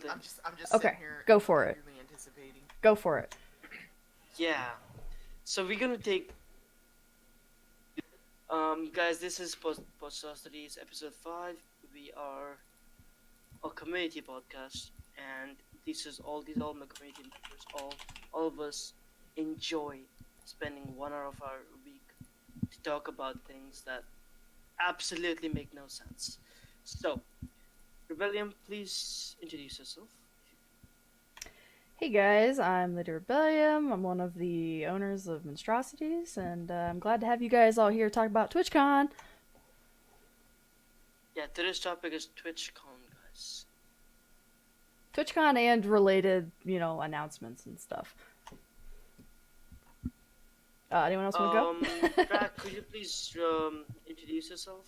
something. I'm just Okay, sitting here go for it. eagerly anticipating. Go for it. Yeah. So we're gonna take. Guys, this is Podstrosities episode 5. We are a community podcast, and these all my community members, all of us enjoy spending 1 hour of our week to talk about things that absolutely make no sense. So, Rebellion, please introduce yourself. Hey guys, I'm Lady Rebellion. I'm one of the owners of Monstrosities, and I'm glad to have you guys all here talk about TwitchCon. Yeah, today's topic is TwitchCon, guys. TwitchCon and related, announcements and stuff. Anyone else want to go? Drac, could you please introduce yourself?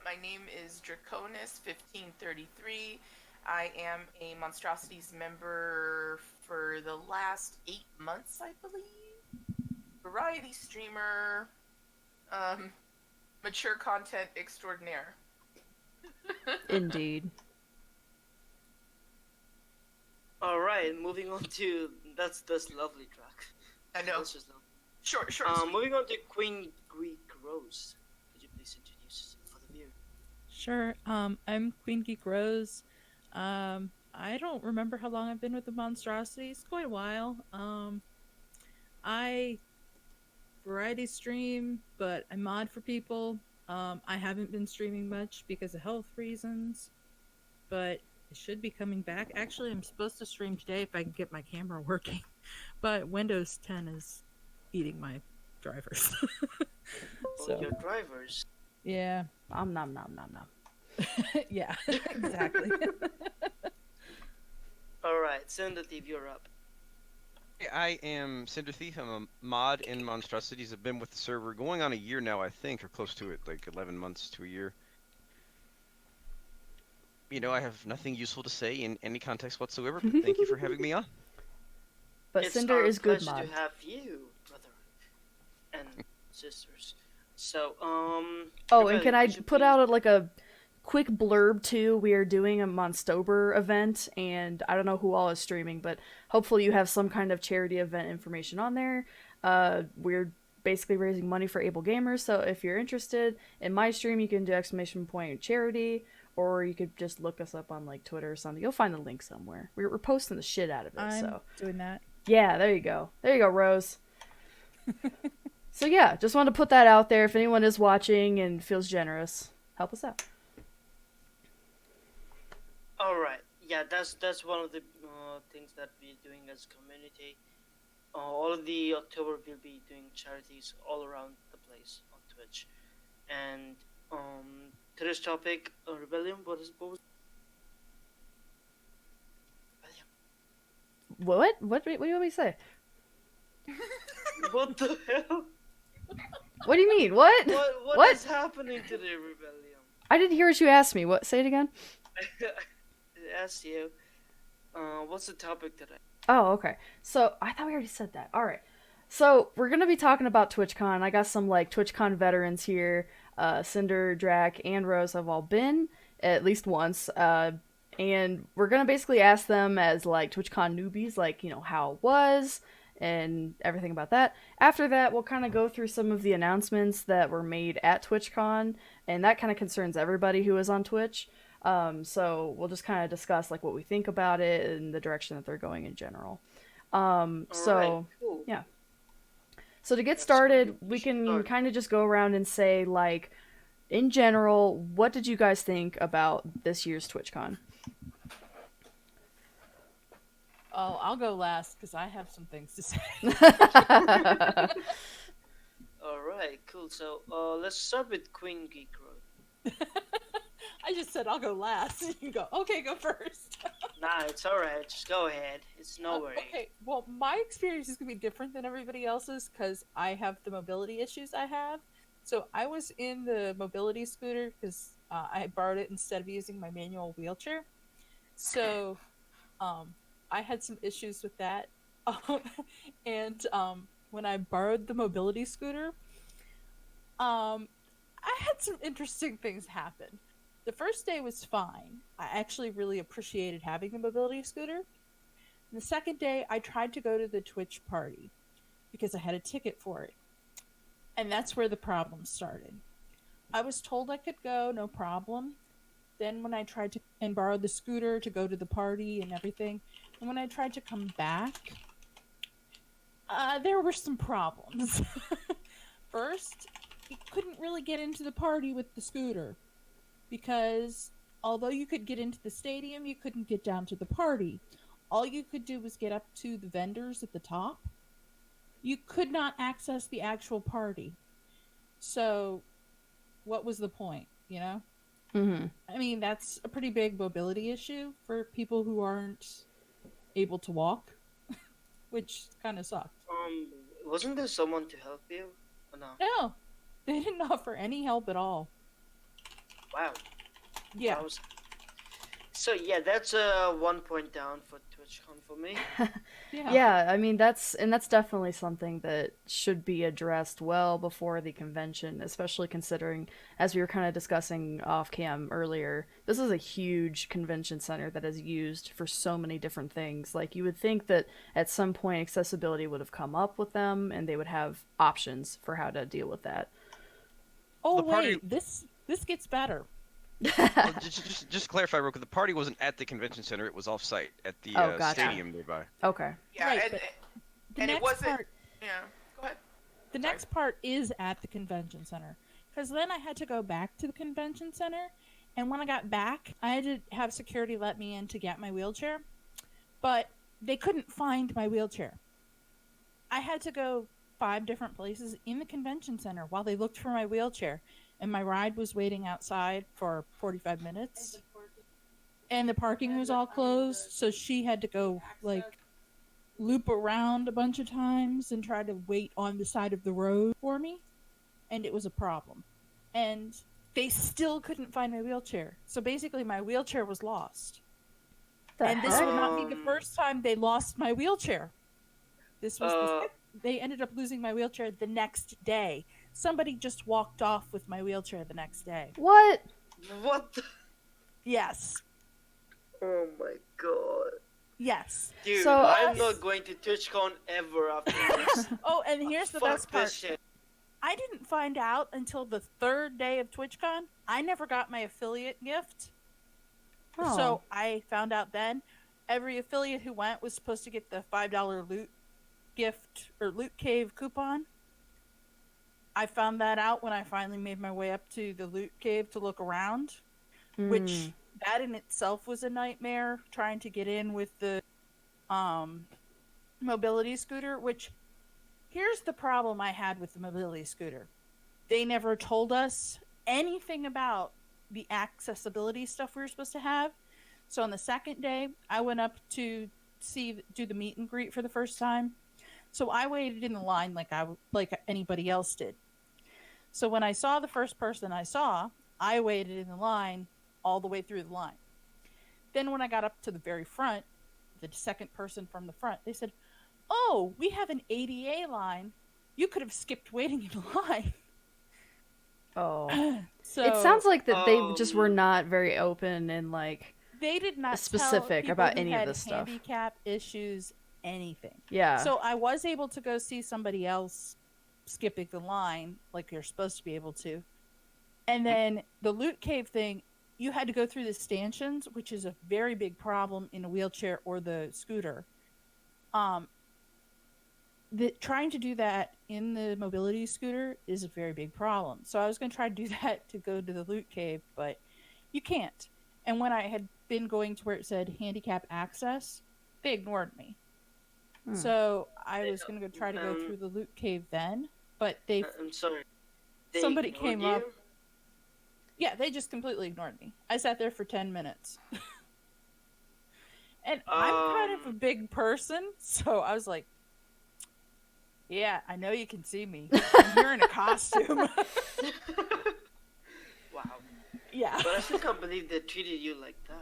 My name is Draconis1533. I am a Monstrosities member for the last 8 months, I believe. Variety streamer, mature content extraordinaire. Indeed. Alright, moving on to that's lovely, Drac. I know. That's just lovely. Short. Moving on to Queen Greek Rose. Could you please introduce yourself for the viewer? Sure. I'm Queen Geek Rose. I don't remember how long I've been with the Monstrosities. Quite a while. I variety stream, but I mod for people. I haven't been streaming much because of health reasons, but it should be coming back. Actually, I'm supposed to stream today if I can get my camera working, but Windows 10 is eating my drivers. So your drivers. Yeah. Nom. Yeah, exactly. Alright, Cinder Thief, you're up. I am Cinder Thief. I'm a mod in Monstrosities. I've been with the server going on a year now, I think, or close to it, like 11 months to a year. I have nothing useful to say in any context whatsoever, but thank you for having me on. But Cinder is good mod. It's our pleasure to have you, brother and sisters. So, Oh, and can I put out a quick blurb too? We are doing a Monstober event, and I don't know who all is streaming, but hopefully you have some kind of charity event information on there. We're basically raising money for able gamers, so if you're interested in my stream, you can do !charity, or you could just look us up on Twitter or something. You'll find the link somewhere. We're posting the shit out of it. I'm doing that. Yeah, there you go, Rose. So yeah, just wanted to put that out there. If anyone is watching and feels generous, help us out. Alright, yeah, that's one of the things that we're doing as a community. All of the October we'll be doing charities all around the place on Twitch. And today's topic, Rebellion, what was What? What do you want me to say? What the hell? What do you mean? What? What is happening today, Rebellion? I didn't hear what you asked me. What? Say it again. I asked you, what's the topic today? Oh, okay. So, I thought we already said that. Alright. So, we're gonna be talking about TwitchCon. I got some, TwitchCon veterans here. Cinder, Drac, and Rose have all been, at least once. And we're gonna basically ask them as, TwitchCon newbies, how it was, and everything about that. After that, we'll kind of go through some of the announcements that were made at TwitchCon, and that kind of concerns everybody who is on Twitch. So we'll just kind of discuss what we think about it and the direction that they're going in general. Right, cool. Yeah. So to get started, we can kind of just go around and say, in general, what did you guys think about this year's TwitchCon? Oh, I'll go last because I have some things to say. Alright, cool. So, let's start with Queen Geek Rose. I just said I'll go last. You can go, okay, go first. Nah, it's alright. Just go ahead. It's no worry. Okay, well, my experience is going to be different than everybody else's because I have the mobility issues I have. So I was in the mobility scooter because I borrowed it instead of using my manual wheelchair. So I had some issues with that. And when I borrowed the mobility scooter, I had some interesting things happen. The first day was fine. I actually really appreciated having the mobility scooter. And the second day, I tried to go to the Twitch party because I had a ticket for it. And that's where the problem started. I was told I could go, no problem. Then when I tried to and borrowed the scooter to go to the party and everything, and when I tried to come back, there were some problems. First, you couldn't really get into the party with the scooter because although you could get into the stadium, you couldn't get down to the party. All you could do was get up to the vendors at the top. You could not access the actual party. So, what was the point, you know? Mm-hmm. I mean, that's a pretty big mobility issue for people who aren't able to walk, which kind of sucked. Wasn't there someone to help you? Or no? No, they didn't offer any help at all. Wow. Yeah. So yeah, that's 1 point down for TwitchCon for me. Yeah, I mean that's definitely something that should be addressed well before the convention, especially considering, as we were kind of discussing off cam earlier, this is a huge convention center that is used for so many different things. Like, you would think that at some point accessibility would have come up with them and they would have options for how to deal with that. Oh The party- wait, this gets better. Well, just to clarify real quick, the party wasn't at the convention center, it was off-site at the Oh, gotcha. stadium nearby. Okay. Yeah, Right, and, but The and it next wasn't. part, Yeah, go ahead. the Sorry. next part is at the convention center, because then I had to go back to the convention center, and when I got back, I had to have security let me in to get my wheelchair, but they couldn't find my wheelchair. I had to go 5 different places in the convention center while they looked for my wheelchair, and my ride was waiting outside for 45 minutes. And the parking was all closed, so she had to go, like, loop around a bunch of times and try to wait on the side of the road for me. And it was a problem. And they still couldn't find my wheelchair. So basically, my wheelchair was lost. And this would not be the first time they lost my wheelchair. This was they ended up losing my wheelchair the next day. Somebody just walked off with my wheelchair the next day. What? What? The... Yes. Oh my god. Yes. Dude, So, I'm not going to TwitchCon ever after this. Oh, and here's the Fuck best part. this shit. I didn't find out until the 3rd day of TwitchCon. I never got my affiliate gift. Oh. So I found out then. Every affiliate who went was supposed to get the $5 loot gift or loot cave coupon. I found that out when I finally made my way up to the loot cave to look around, which that in itself was a nightmare, trying to get in with the mobility scooter, which here's the problem I had with the mobility scooter. They never told us anything about the accessibility stuff we were supposed to have. So on the second day, I went up to do the meet and greet for the first time. So I waited in the line like anybody else did. So when I saw the first person I waited in the line all the way through the line. Then when I got up to the very front, the second person from the front, they said, "Oh, we have an ADA line. You could have skipped waiting in the line." Oh. So It sounds like that they just were not very open and like they did not specific tell about people who any of had this stuff. handicap issues, anything. Yeah. So I was able to go see somebody else skipping the line like you're supposed to be able to. And then the loot cave thing, you had to go through the stanchions, which is a very big problem in a wheelchair or the scooter. Trying to do that in the mobility scooter is a very big problem. So I was going to try to do that to go to the loot cave, but you can't. And when I had been going to where it said handicap access, they ignored me. So I was going to try to go through the loot cave then, but I'm sorry. They somebody ignored came you? up. Yeah, they just completely ignored me. I sat there for 10 minutes. And I'm kind of a big person, so I was like, yeah, I know you can see me. I'm here in a costume. Wow. Yeah. But I still can't believe they treated you like that, man.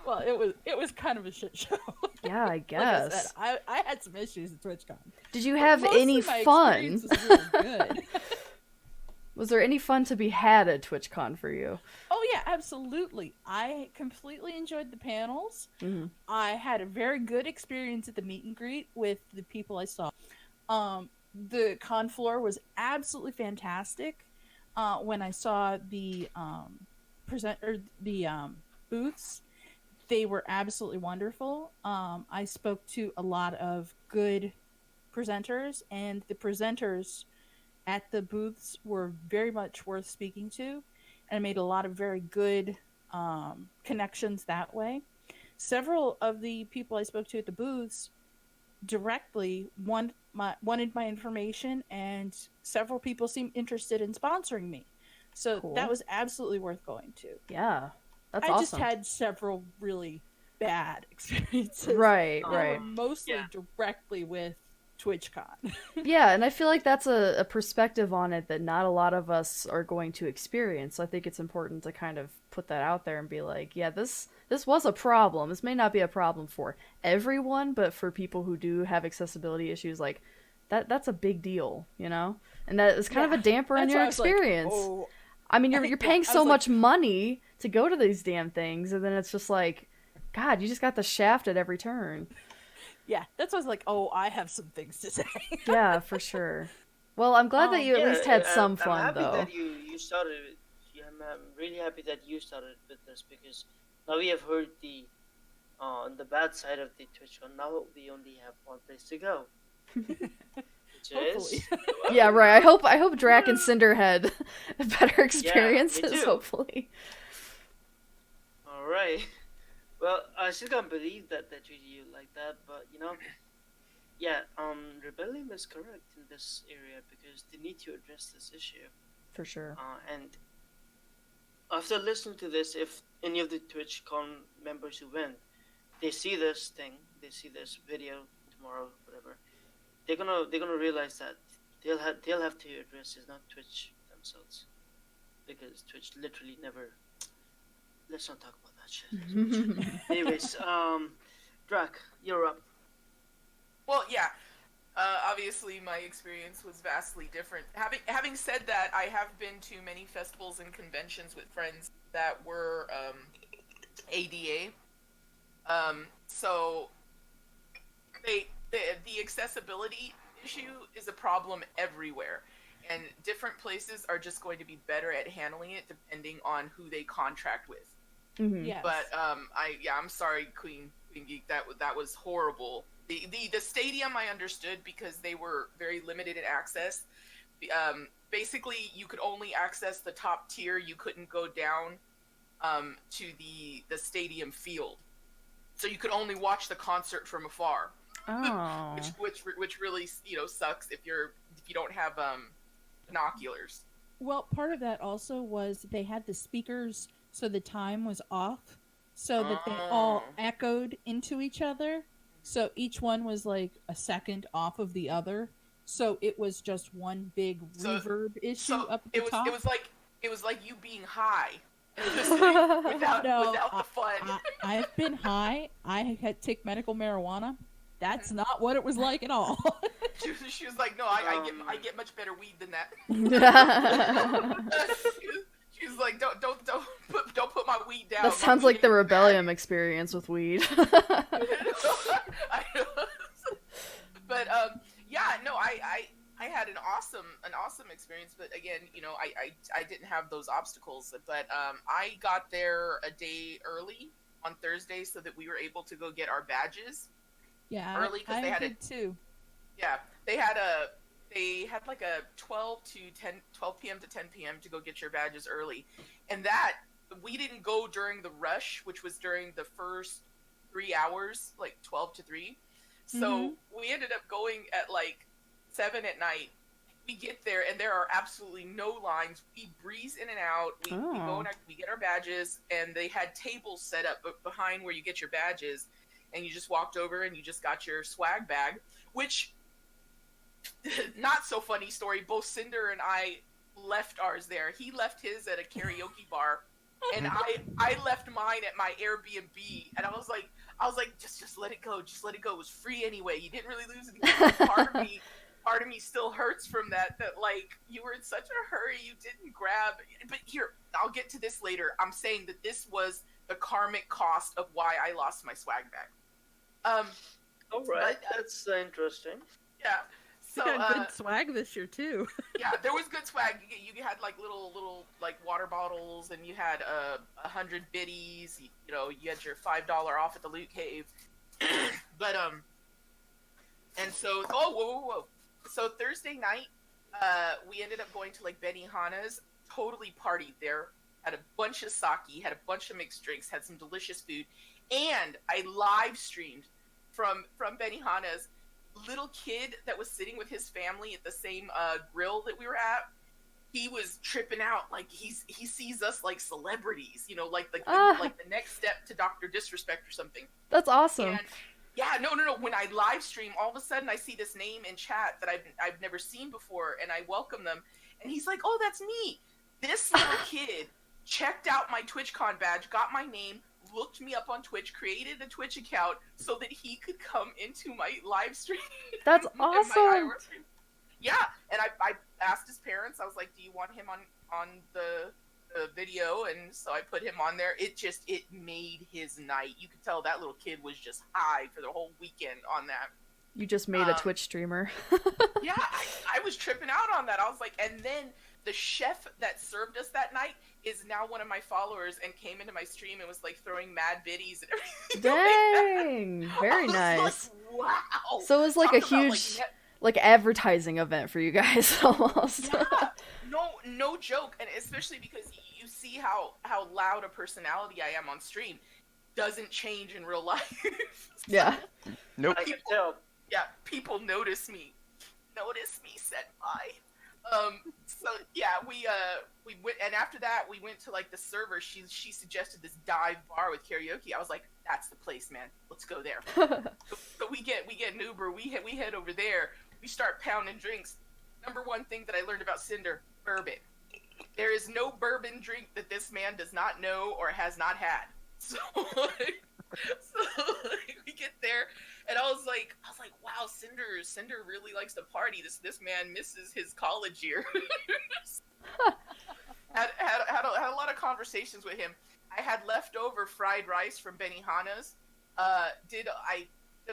Wow. Well, it was kind of a shit show. Yeah, I Like I guess. said, I had some issues at TwitchCon. Did you have Mostly any my fun? experience was really good. Was there any fun to be had at TwitchCon for you? Oh yeah, absolutely. I completely enjoyed the panels. Mm-hmm. I had a very good experience at the meet and greet with the people I saw. The con floor was absolutely fantastic. When I saw the booths, they were absolutely wonderful. I spoke to a lot of good presenters, and the presenters at the booths were very much worth speaking to, and I made a lot of very good connections that way. Several of the people I spoke to at the booths directly wanted my information, and several people seemed interested in sponsoring me. So Cool. that was absolutely worth going to. Yeah, that's I awesome. just had several really bad experiences. Right, that right. were mostly directly with TwitchCon. Yeah, and I feel like that's a perspective on it that not a lot of us are going to experience. So I think it's important to kind of put that out there and be like, yeah, this was a problem. This may not be a problem for everyone, but for people who do have accessibility issues, like that's a big deal, you know? And that is kind of a damper on That's your why I was like, experience. oh. I mean, you're paying I so was much money to go to these damn things, and then it's just like, God, you just got the shaft at every turn. Yeah, that's why I was like, oh, I have some things to say. Yeah, for sure. Well, I'm glad that you at least had some fun, I'm happy though. that you started it. I'm really happy that you started with this, because now we have heard the bad side of the TwitchCon. Now we only have one place to go. Which is... Yeah, right. I hope Drac and Cinder had better experiences, too. hopefully. Alright. Well, I still can't believe that they treated you like that, but you know, yeah, Rebellion is correct in this area, because they need to address this issue. For sure. And after listening to this, if any of the TwitchCon members who went, they see this thing, they see this video tomorrow, whatever, they're gonna realize that they'll have to address is not Twitch themselves, because Twitch literally never. Let's not talk about that shit. Anyways, Drac, you're up. Well, yeah. Obviously, my experience was vastly different. Having said that, I have been to many festivals and conventions with friends that were ADA. So the accessibility issue is a problem everywhere, and different places are just going to be better at handling it depending on who they contract with. Mm-hmm. Yes. But I'm sorry, Queen Geek. That was horrible. The stadium I understood, because they were very limited in access. Basically, you could only access the top tier. You couldn't go down to the stadium field, so you could only watch the concert from afar. Oh. which really sucks if you don't have binoculars. Well, part of that also was they had the speakers, so the time was off, so that they all echoed into each other. So each one was like a second off of the other. So it was just one big reverb issue up at the top. It was like you being high. without the fun. I've been high. I had take medical marijuana. That's not what it was like at all. She was like, no, I get much better weed than that. She was like, don't put my weed down. That sounds like the Rebellion experience with weed. I know. But I had an awesome experience. But again, I didn't have those obstacles. But I got there a day early on Thursday so that we were able to go get our badges. Yeah, early, because they had it too. Yeah, they had like a 12 p.m. to 10 p.m. to go get your badges early, and that we didn't go during the rush, which was during the first 3 hours, like 12 to 3. So we ended up going at like 7 at night. We get there and there are absolutely no lines. We breeze in and out. We go and we get our badges, and they had tables set up behind where you get your badges. And you just walked over and you just got your swag bag, which, not so funny story, both Cinder and I left ours there. He left his at a karaoke bar, and I left mine at my Airbnb. And I was like, just let it go. Just let it go. It was free anyway. You didn't really lose anything. Part part of me still hurts from that like you were in such a hurry you didn't grab. But here, I'll get to this later. I'm saying that this was the karmic cost of why I lost my swag bag. All right, that's interesting. Yeah. So You got good swag this year too. yeah, there was good swag. You had like little like water bottles, and you had 100 biddies. You know, you had your $5 off at the Loot Cave. But and so whoa. So Thursday night, we ended up going to like Benihana's. Totally partied there. Had a bunch of sake, had a bunch of mixed drinks, had some delicious food, and I live streamed from Benihana's. Little kid that was sitting with his family at the same grill that we were at, he was tripping out like he sees us like celebrities, you know, like the next step to Dr. Disrespect or something. That's awesome. And yeah, no. When I live stream, all of a sudden I see this name in chat that I've never seen before, and I welcome them, and he's like, "Oh, that's me." This little kid checked out my TwitchCon badge, got my name, looked me up on Twitch, created a Twitch account so that he could come into my live stream. That's awesome. Yeah, and I asked his parents. I was like, "Do you want him on the video?" And so I put him on there. It made his night. You could tell that little kid was just high for the whole weekend on that. You just made a Twitch streamer. Yeah, I was tripping out on that. I was like, and then the chef that served us that night is now one of my followers and came into my stream and was like throwing mad biddies and everything. Dang, very nice. Like, wow. So it was like Talk a about, huge like advertising event for you guys almost. Yeah, no joke, and especially because you see how loud a personality I am on stream. Doesn't change in real life. Yeah. Nope. I can tell. Yeah, people notice me. Senpai. So yeah, we went, and after that we went to like the server. She suggested this dive bar with karaoke. I was like, that's the place, man. Let's go there. So we get an Uber. We head over there. We start pounding drinks. Number one thing that I learned about Cinder: bourbon. There is no bourbon drink that this man does not know or has not had. So we get there, and I was like, wow, Cinder really likes to party. This man misses his college year. had a lot of conversations with him. I had leftover fried rice from Benihana's. I did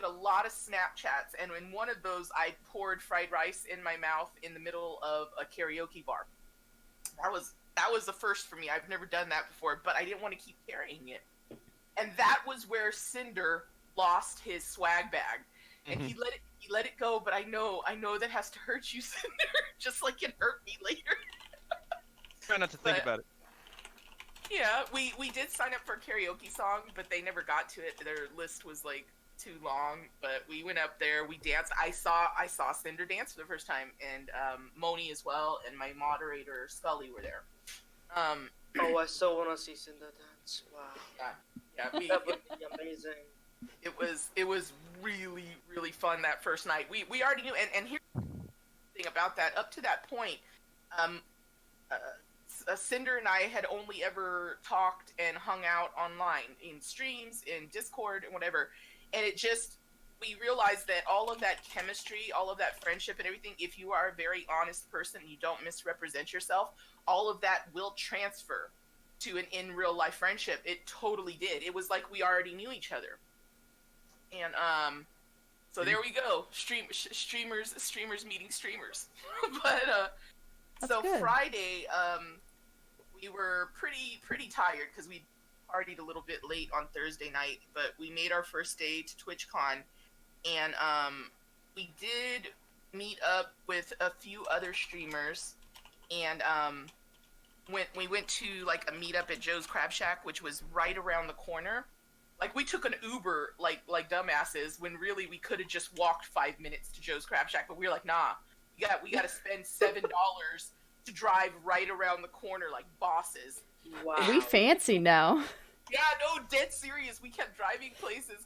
a lot of Snapchats, and in one of those, I poured fried rice in my mouth in the middle of a karaoke bar. That was the first for me. I've never done that before, but I didn't want to keep carrying it. And that was where Cinder lost his swag bag, and he let it go. But I know that has to hurt you, Cinder, just like it hurt me later. Try not to think about it. Yeah, we did sign up for a karaoke song, but they never got to it. Their list was like too long. But we went up there, we danced. I saw Cinder dance for the first time, and Moni as well, and my moderator Scully were there. Oh, I so want to see Cinder dance. Wow. Yeah, That would be amazing. It was really, really fun that first night. We already knew, and here's the thing about that. Up to that point, Cinder and I had only ever talked and hung out online in streams, in Discord, and whatever. And we realized that all of that chemistry, all of that friendship and everything, if you are a very honest person and you don't misrepresent yourself, all of that will transfer to an in real life friendship. It totally did. It was like we already knew each other. And so there we go. Streamers meeting streamers. But so good. Friday, we were pretty tired because we partied a little bit late on Thursday night, but we made our first day to TwitchCon, and we did meet up with a few other streamers, and we went to like a meetup at Joe's Crab Shack, which was right around the corner. Like, we took an Uber like dumbasses, when really we could have just walked 5 minutes to Joe's Crab Shack, but we were like, nah, we got to spend $7 to drive right around the corner like bosses. Wow. We fancy now. Yeah, no, dead serious. We kept driving places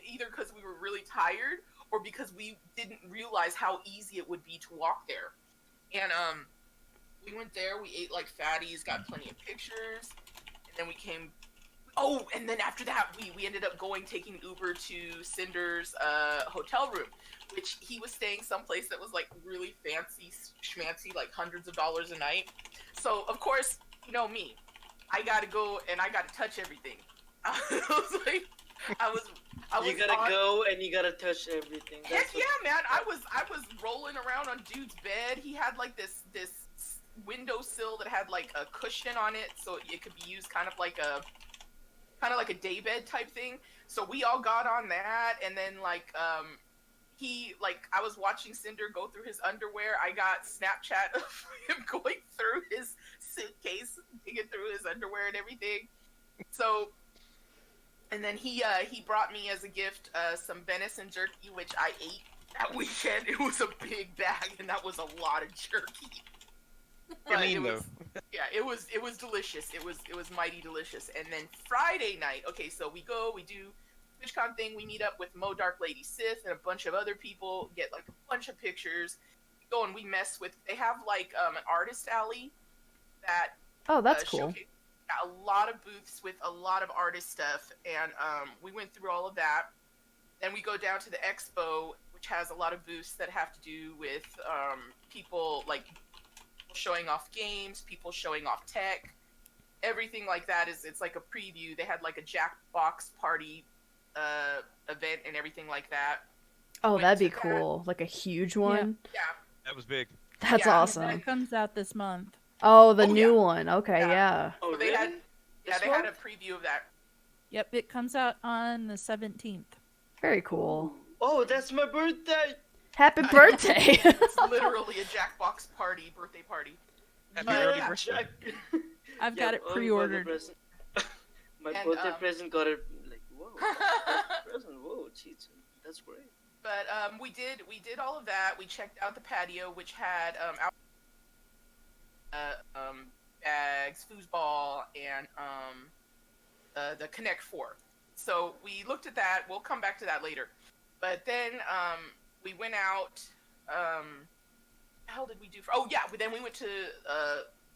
either because we were really tired or because we didn't realize how easy it would be to walk there. And we went there, we ate like fatties, got plenty of pictures, and then we came Oh, and then after that, we ended up taking Uber to Cinder's hotel room, which he was staying someplace that was like really fancy, schmancy, like hundreds of dollars a night. So of course, you know me, I gotta go and I gotta touch everything. I was like, I was. You gotta go and you gotta touch everything. Heck yeah, man! I was rolling around on dude's bed. He had like this windowsill that had like a cushion on it, so it could be used kind of like a daybed type thing. So we all got on that, and then I was watching Cinder go through his underwear. I got Snapchat of him going through his suitcase, digging through his underwear and everything. So, and then he brought me as a gift some venison jerky, which I ate that weekend. It was a big bag, and that was a lot of jerky. But it was delicious. It was mighty delicious. And then Friday night, okay, so we do TwitchCon thing. We meet up with Mo Dark Lady Sith and a bunch of other people. Get like a bunch of pictures. We go and we mess with. They have like an artist alley that. Oh, that's cool. A lot of booths with a lot of artist stuff, and we went through all of that. Then we go down to the expo, which has a lot of booths that have to do with people like showing off games, people showing off tech, everything like that. It's like a preview. They had like a Jackbox party event and everything like that. Oh, that'd be cool. Like a huge one. Yeah. That was big. That's awesome. That comes out this month. Oh, the new one. Okay, yeah. Oh, So they really? had a preview of that. Yep, it comes out on the 17th. Very cool. Oh, that's my birthday! Happy birthday! It's literally a Jackbox birthday party. Happy early Yeah, birthday. I've got it pre-ordered. My And, birthday present got it like, whoa. Present, whoa, geez, that's great. But we did all of that. We checked out the patio, which had bags, foosball, and the Connect 4. So we looked at that. We'll come back to that later. But then we went out. What the hell did we do? Then we went to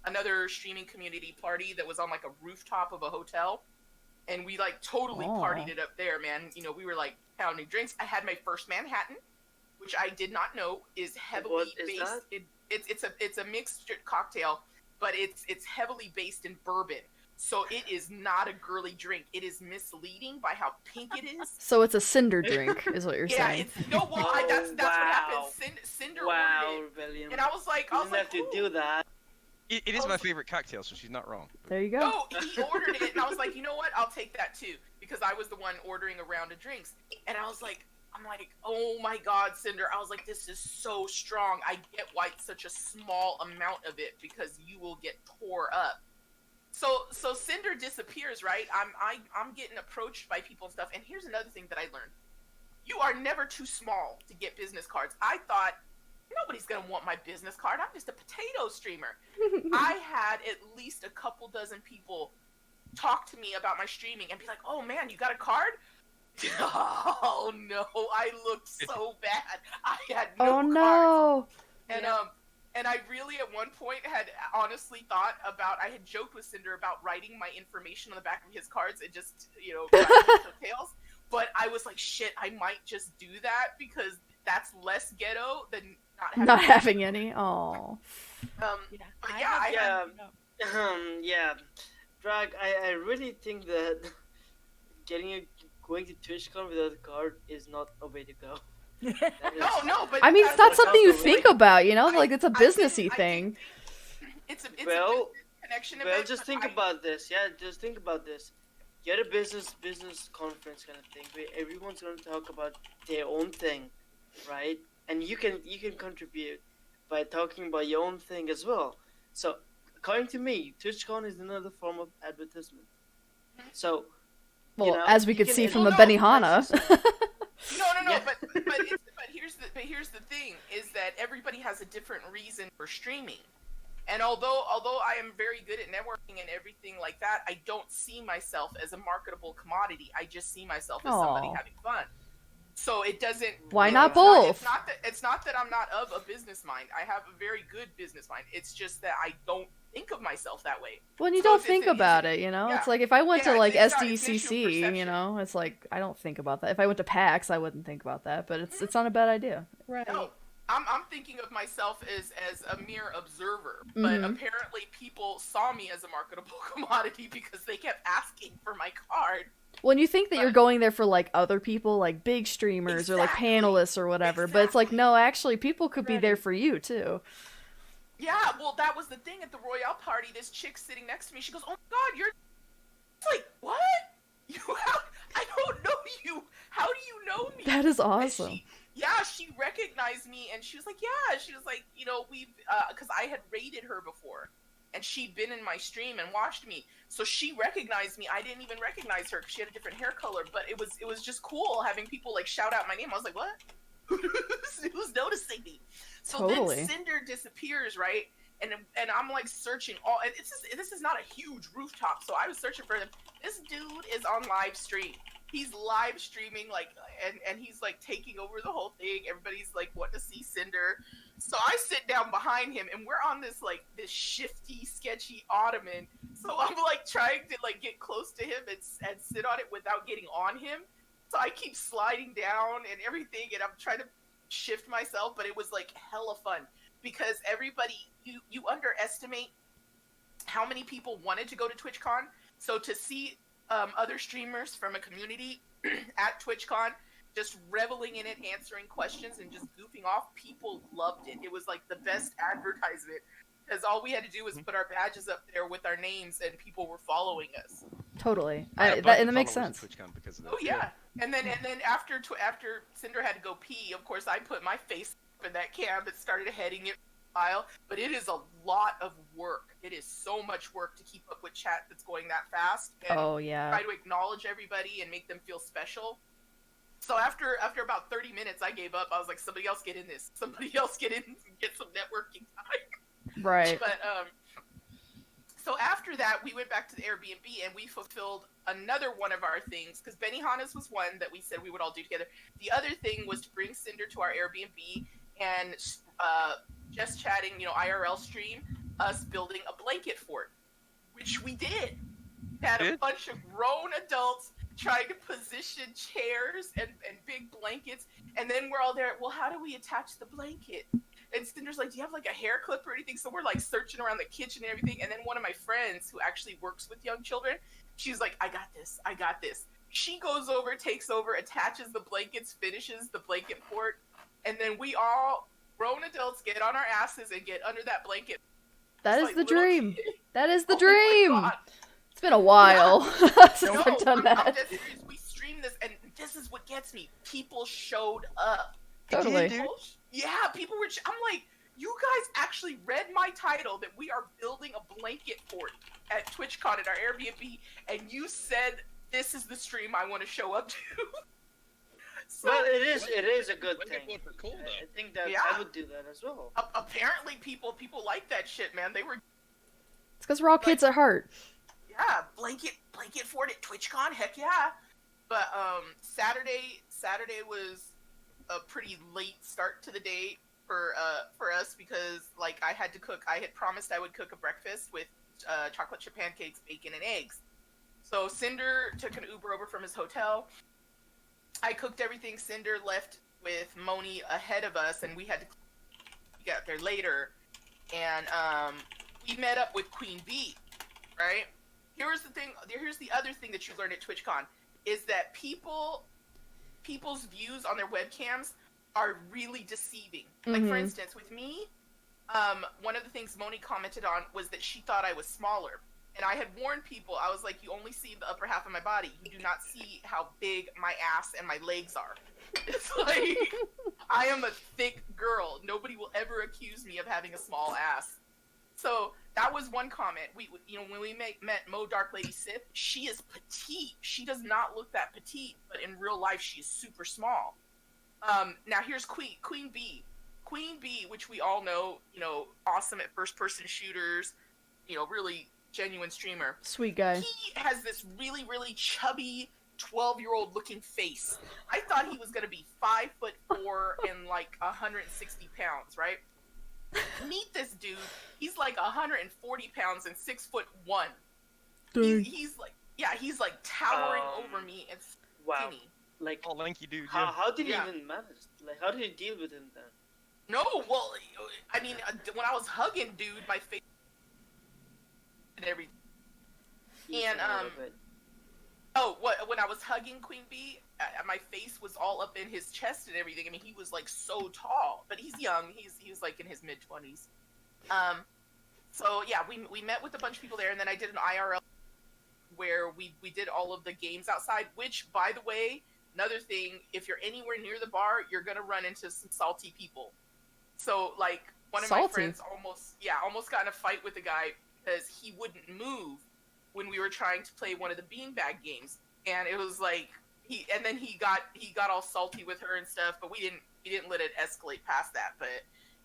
another streaming community party that was on like a rooftop of a hotel. And we like totally partied it up there, man. You know, we were like pounding drinks. I had my first Manhattan, which I did not know is heavily What is based. that? It's a mixed cocktail, but it's heavily based in bourbon. So it is not a girly drink. It is misleading by how pink it is. So it's a cinder drink, is what you're Yeah, saying. that's what happened. wow. Cinder Wow, ordered it, Rebellion. and I was like, You didn't have to "Ooh." do that. It is my favorite cocktail, so she's not wrong. There you go. No, he ordered it, and I was like, you know what? I'll take that too, because I was the one ordering a round of drinks, and I'm like, oh my God, Cinder. I was like, this is so strong. I get why it's such a small amount of it, because you will get tore up. So Cinder disappears, right? I'm getting approached by people and stuff, and here's another thing that I learned: you are never too small to get business cards. I thought, nobody's gonna want my business card. I'm just a potato streamer. I had at least a couple dozen people talk to me about my streaming and be like, "Oh man, you got a card?" Oh no, I looked so bad. I had no Oh cards. no! And I really at one point had honestly thought about, I had joked with Cinder about writing my information on the back of his cards and just, tails. But I was like, shit, I might just do that because that's less ghetto than Not having any. Oh. Yeah. Drag, I really think that going to TwitchCon without a card is not a way to go. No, but I mean, it's not something you that's think the about, you know? Like, it's a businessy thing. It's a Well, connection Well, event, just but think about this. Yeah, just think about this. Get a business conference kind of thing where everyone's going to talk about their own thing, right? And you can contribute by talking about your own thing as well. So, according to me, TwitchCon is another form of advertisement. So, Well, as we you could can- see from Well, the no, Benihana. No, Yeah. but here's the thing is that everybody has a different reason for streaming. And although I am very good at networking and everything like that, I don't see myself as a marketable commodity. I just see myself as somebody Aw. having fun. So it doesn't. Why not it's both? It's not that I'm not of a business mind. I have a very good business mind. It's just that I don't think of myself that way. When you So don't it's think an about easy- it, you know? yeah. It's like if I went Yeah, to like it's not- it's an issue of SDCC, you perception. know, it's like I don't think about that. If I went to PAX, I wouldn't think about that, but it's not a bad idea. Right. No, I'm thinking of myself as a mere observer, but Mhm. apparently people saw me as a marketable commodity because they kept asking for my card. When you think that you're But- going there for like other people, like big streamers or like Exactly. panelists or whatever, but it's like Exactly. no, actually people could be Right. there for you too. Yeah, well, that was the thing at the Royale party. This chick sitting next to me, she goes, "Oh my God, you're." It's like, what? You? I don't know you. How do you know me? That is And awesome. she recognized me, and she was like, yeah. She was like, we've, because I had raided her before, and she'd been in my stream and watched me, so she recognized me. I didn't even recognize her because she had a different hair color, but it was just cool having people like shout out my name. I was like, what? Who's noticing me? So Totally. then Cinder disappears, right? And I'm like searching all. And this is not a huge rooftop, so I was searching for him. This dude is on live stream. He's live streaming, like, and he's like taking over the whole thing. Everybody's like wanting to see Cinder. So I sit down behind him, and we're on this shifty, sketchy ottoman. So I'm like trying to like get close to him and sit on it without getting on him. So I keep sliding down and everything, and I'm trying to shift myself, but it was like hella fun because everybody, you underestimate how many people wanted to go to TwitchCon. So to see other streamers from a community at TwitchCon just reveling in it, answering questions, and just goofing off, people loved it. It was like the best advertisement because all we had to do was put our badges up there with our names, and people were following us. Totally. I had And that makes followers sense. at TwitchCon because of that. Oh yeah, and then after Cinder had to go pee, of course I put my face up in that cam and started heading it file. But it is a lot of work. It is so much work to keep up with chat that's going that fast. And Oh yeah. try to acknowledge everybody and make them feel special. So after about 30 minutes, I gave up. I was like, somebody else get in this. Somebody else get in and get some networking time. Right. But so after that, we went back to the Airbnb and we fulfilled another one of our things because Benihana's was one that we said we would all do together. The other thing was to bring Cinder to our Airbnb and just chatting, IRL stream, us building a blanket fort, which we did. Had a bunch of grown adults trying to position chairs and big blankets, and then we're all there. Well, how do we attach the blanket? And Cinder's like, do you have like a hair clip or anything? So we're like searching around the kitchen and everything. And then one of my friends who actually works with young children, she's like, I got this. She goes over, takes over, attaches the blankets, finishes the blanket fort. And then we all, grown adults, get on our asses and get under that blanket. That It's is like the little dream. kids. That is the Oh my dream. God. It's been a while since No, I've done I'm that. dead serious. We streamed this, and this is what gets me. People showed up. Totally. People were. I'm like, you guys actually read my title that we are building a blanket fort at TwitchCon at our Airbnb, and you said this is the stream I want to show up to. So Well, it is a good thing. Blanket fort are cool, though. I think that Yeah. I would do that as well. apparently people like that shit, man. They were It's because we're all kids at heart. blanket fort at TwitchCon. Heck yeah. But Saturday was a pretty late start to the day for us because like I had to cook. I had promised I would cook a breakfast with chocolate chip pancakes, bacon, and eggs. So Cinder took an Uber over from his hotel. I cooked everything. Cinder left with Moni ahead of us, and we got there later. And we met up with Queen Bee, right? Here's the other thing that you learn at TwitchCon is that people's views on their webcams are really deceiving. Like for Mhm. instance, with me, one of the things Moni commented on was that she thought I was smaller. And I had warned people, I was like, you only see the upper half of my body. You do not see how big my ass and my legs are. It's like, I am a thick girl. Nobody will ever accuse me of having a small ass. So that was one comment. When we met Mo Dark Lady Sith, she is petite. She does not look that petite, but in real life, she is super small. Now here's Queen Bee. Queen Bee, which we all know, awesome at first-person shooters, really genuine streamer. Sweet guy. He has this really, really chubby 12-year-old looking face. I thought he was going to be 5'4" and like 160 pounds, right? Meet this dude. He's like 140 pounds and 6'1". He's like towering over me and Wow. skinny. Like, Oh, lanky dude. how did you Yeah. even manage? Like, how did you deal with him then? No, well, I mean, when I was hugging dude, my face and everything. And when I was hugging Queen Bee, my face was all up in his chest and everything. I mean, he was like so tall, but he's young. He was like in his mid-20s. So yeah, we met with a bunch of people there, and then I did an IRL where we did all of the games outside. Which, by the way, another thing, if you're anywhere near the bar, you're gonna run into some salty people. So like one of my friends almost got in a fight with a guy because he wouldn't move when we were trying to play one of the beanbag games, and it was like he got all salty with her and stuff, but we didn't let it escalate past that. But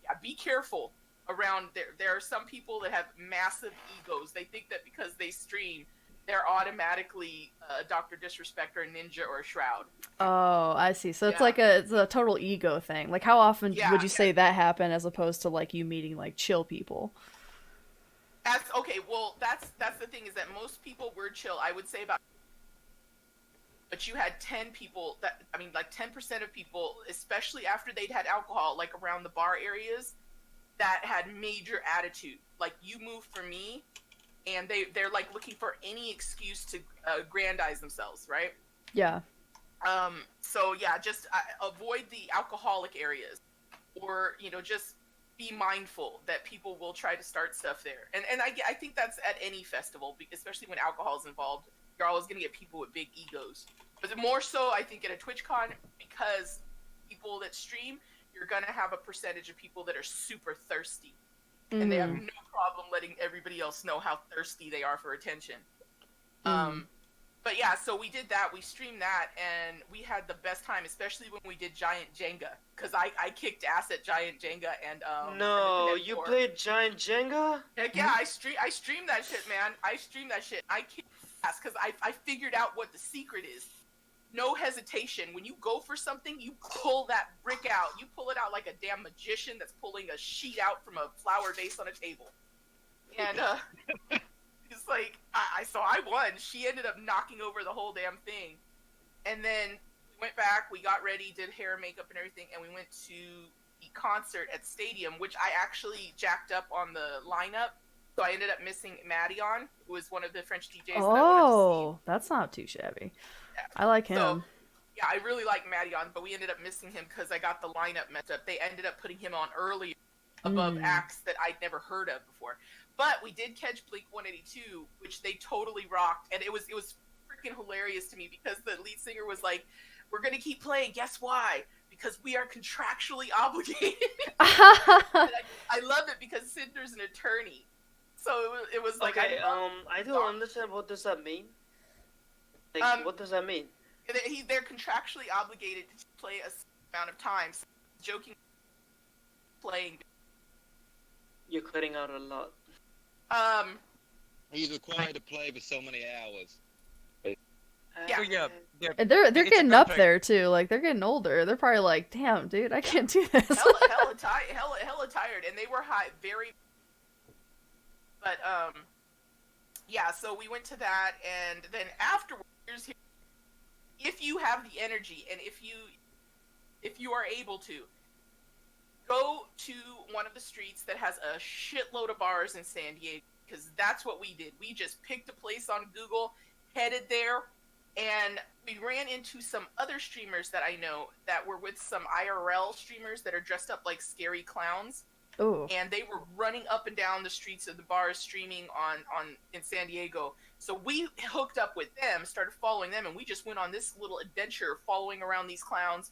yeah, be careful around there. There are some people that have massive egos. They think that because they stream, they're automatically a Dr. Disrespect or a Ninja or a Shroud. Oh, I see. So it's like it's a total ego thing. Like, how often would you say that happen as opposed to like you meeting like chill people? That's okay. Well, that's the thing, is that most people were chill. I would say about, but you had 10 people like 10% of people, especially after they'd had alcohol, like around the bar areas, that had major attitude. Like, you move for me, and they're like looking for any excuse to aggrandize themselves, right? Yeah. So yeah, just avoid the alcoholic areas, or just be mindful that people will try to start stuff there. And I think that's at any festival, especially when alcohol is involved. You're always going to get people with big egos. But more so, I think, at a TwitchCon, because people that stream, you're going to have a percentage of people that are super thirsty. Mm-hmm. And they have no problem letting everybody else know how thirsty they are for attention. But yeah, so we did that. We streamed that, and we had the best time, especially when we did Giant Jenga, because I kicked ass at Giant Jenga. And no, you played Giant Jenga? Heck yeah, I streamed that shit, man. I streamed that shit. I kicked ass because I figured out what the secret is. No hesitation. When you go for something, you pull that brick out. You pull it out like a damn magician that's pulling a sheet out from a flower vase on a table. And it's like, so I won. She ended up knocking over the whole damn thing. And then we went back, we got ready, did hair and makeup and everything, and we went to the concert at Stadium, which I actually jacked up on the lineup. So I ended up missing Madion, who was one of the French DJs that I wanted to see. That's not too shabby. Yeah. I like him. So, yeah, I really like Madion, but we ended up missing him because I got the lineup messed up. They ended up putting him on earlier above acts that I'd never heard of before. But we did catch Blink 182, which they totally rocked, and it was freaking hilarious to me because the lead singer was like, "We're gonna keep playing. Guess why? Because we are contractually obligated." I love it because Cinder's an attorney, so it was like, okay, I don't understand. What does that mean? Like, what does that mean? They're contractually obligated to play a certain amount of times. Joking, playing. You're cutting out a lot. He's required to play for so many hours. Yeah. Oh, yeah. And they're getting up there too. Like, they're getting older. They're probably like, "Damn, dude, I can't do this." hella tired, and they were very. But yeah. So we went to that, and then afterwards, if you have the energy, and if you are able to, go to one of the streets that has a shitload of bars in San Diego, because that's what we did. We just picked a place on Google, headed there, and we ran into some other streamers that I know that were with some IRL streamers that are dressed up like scary clowns. Ooh. And they were running up and down the streets of the bars streaming in San Diego. So we hooked up with them, started following them, and we just went on this little adventure following around these clowns,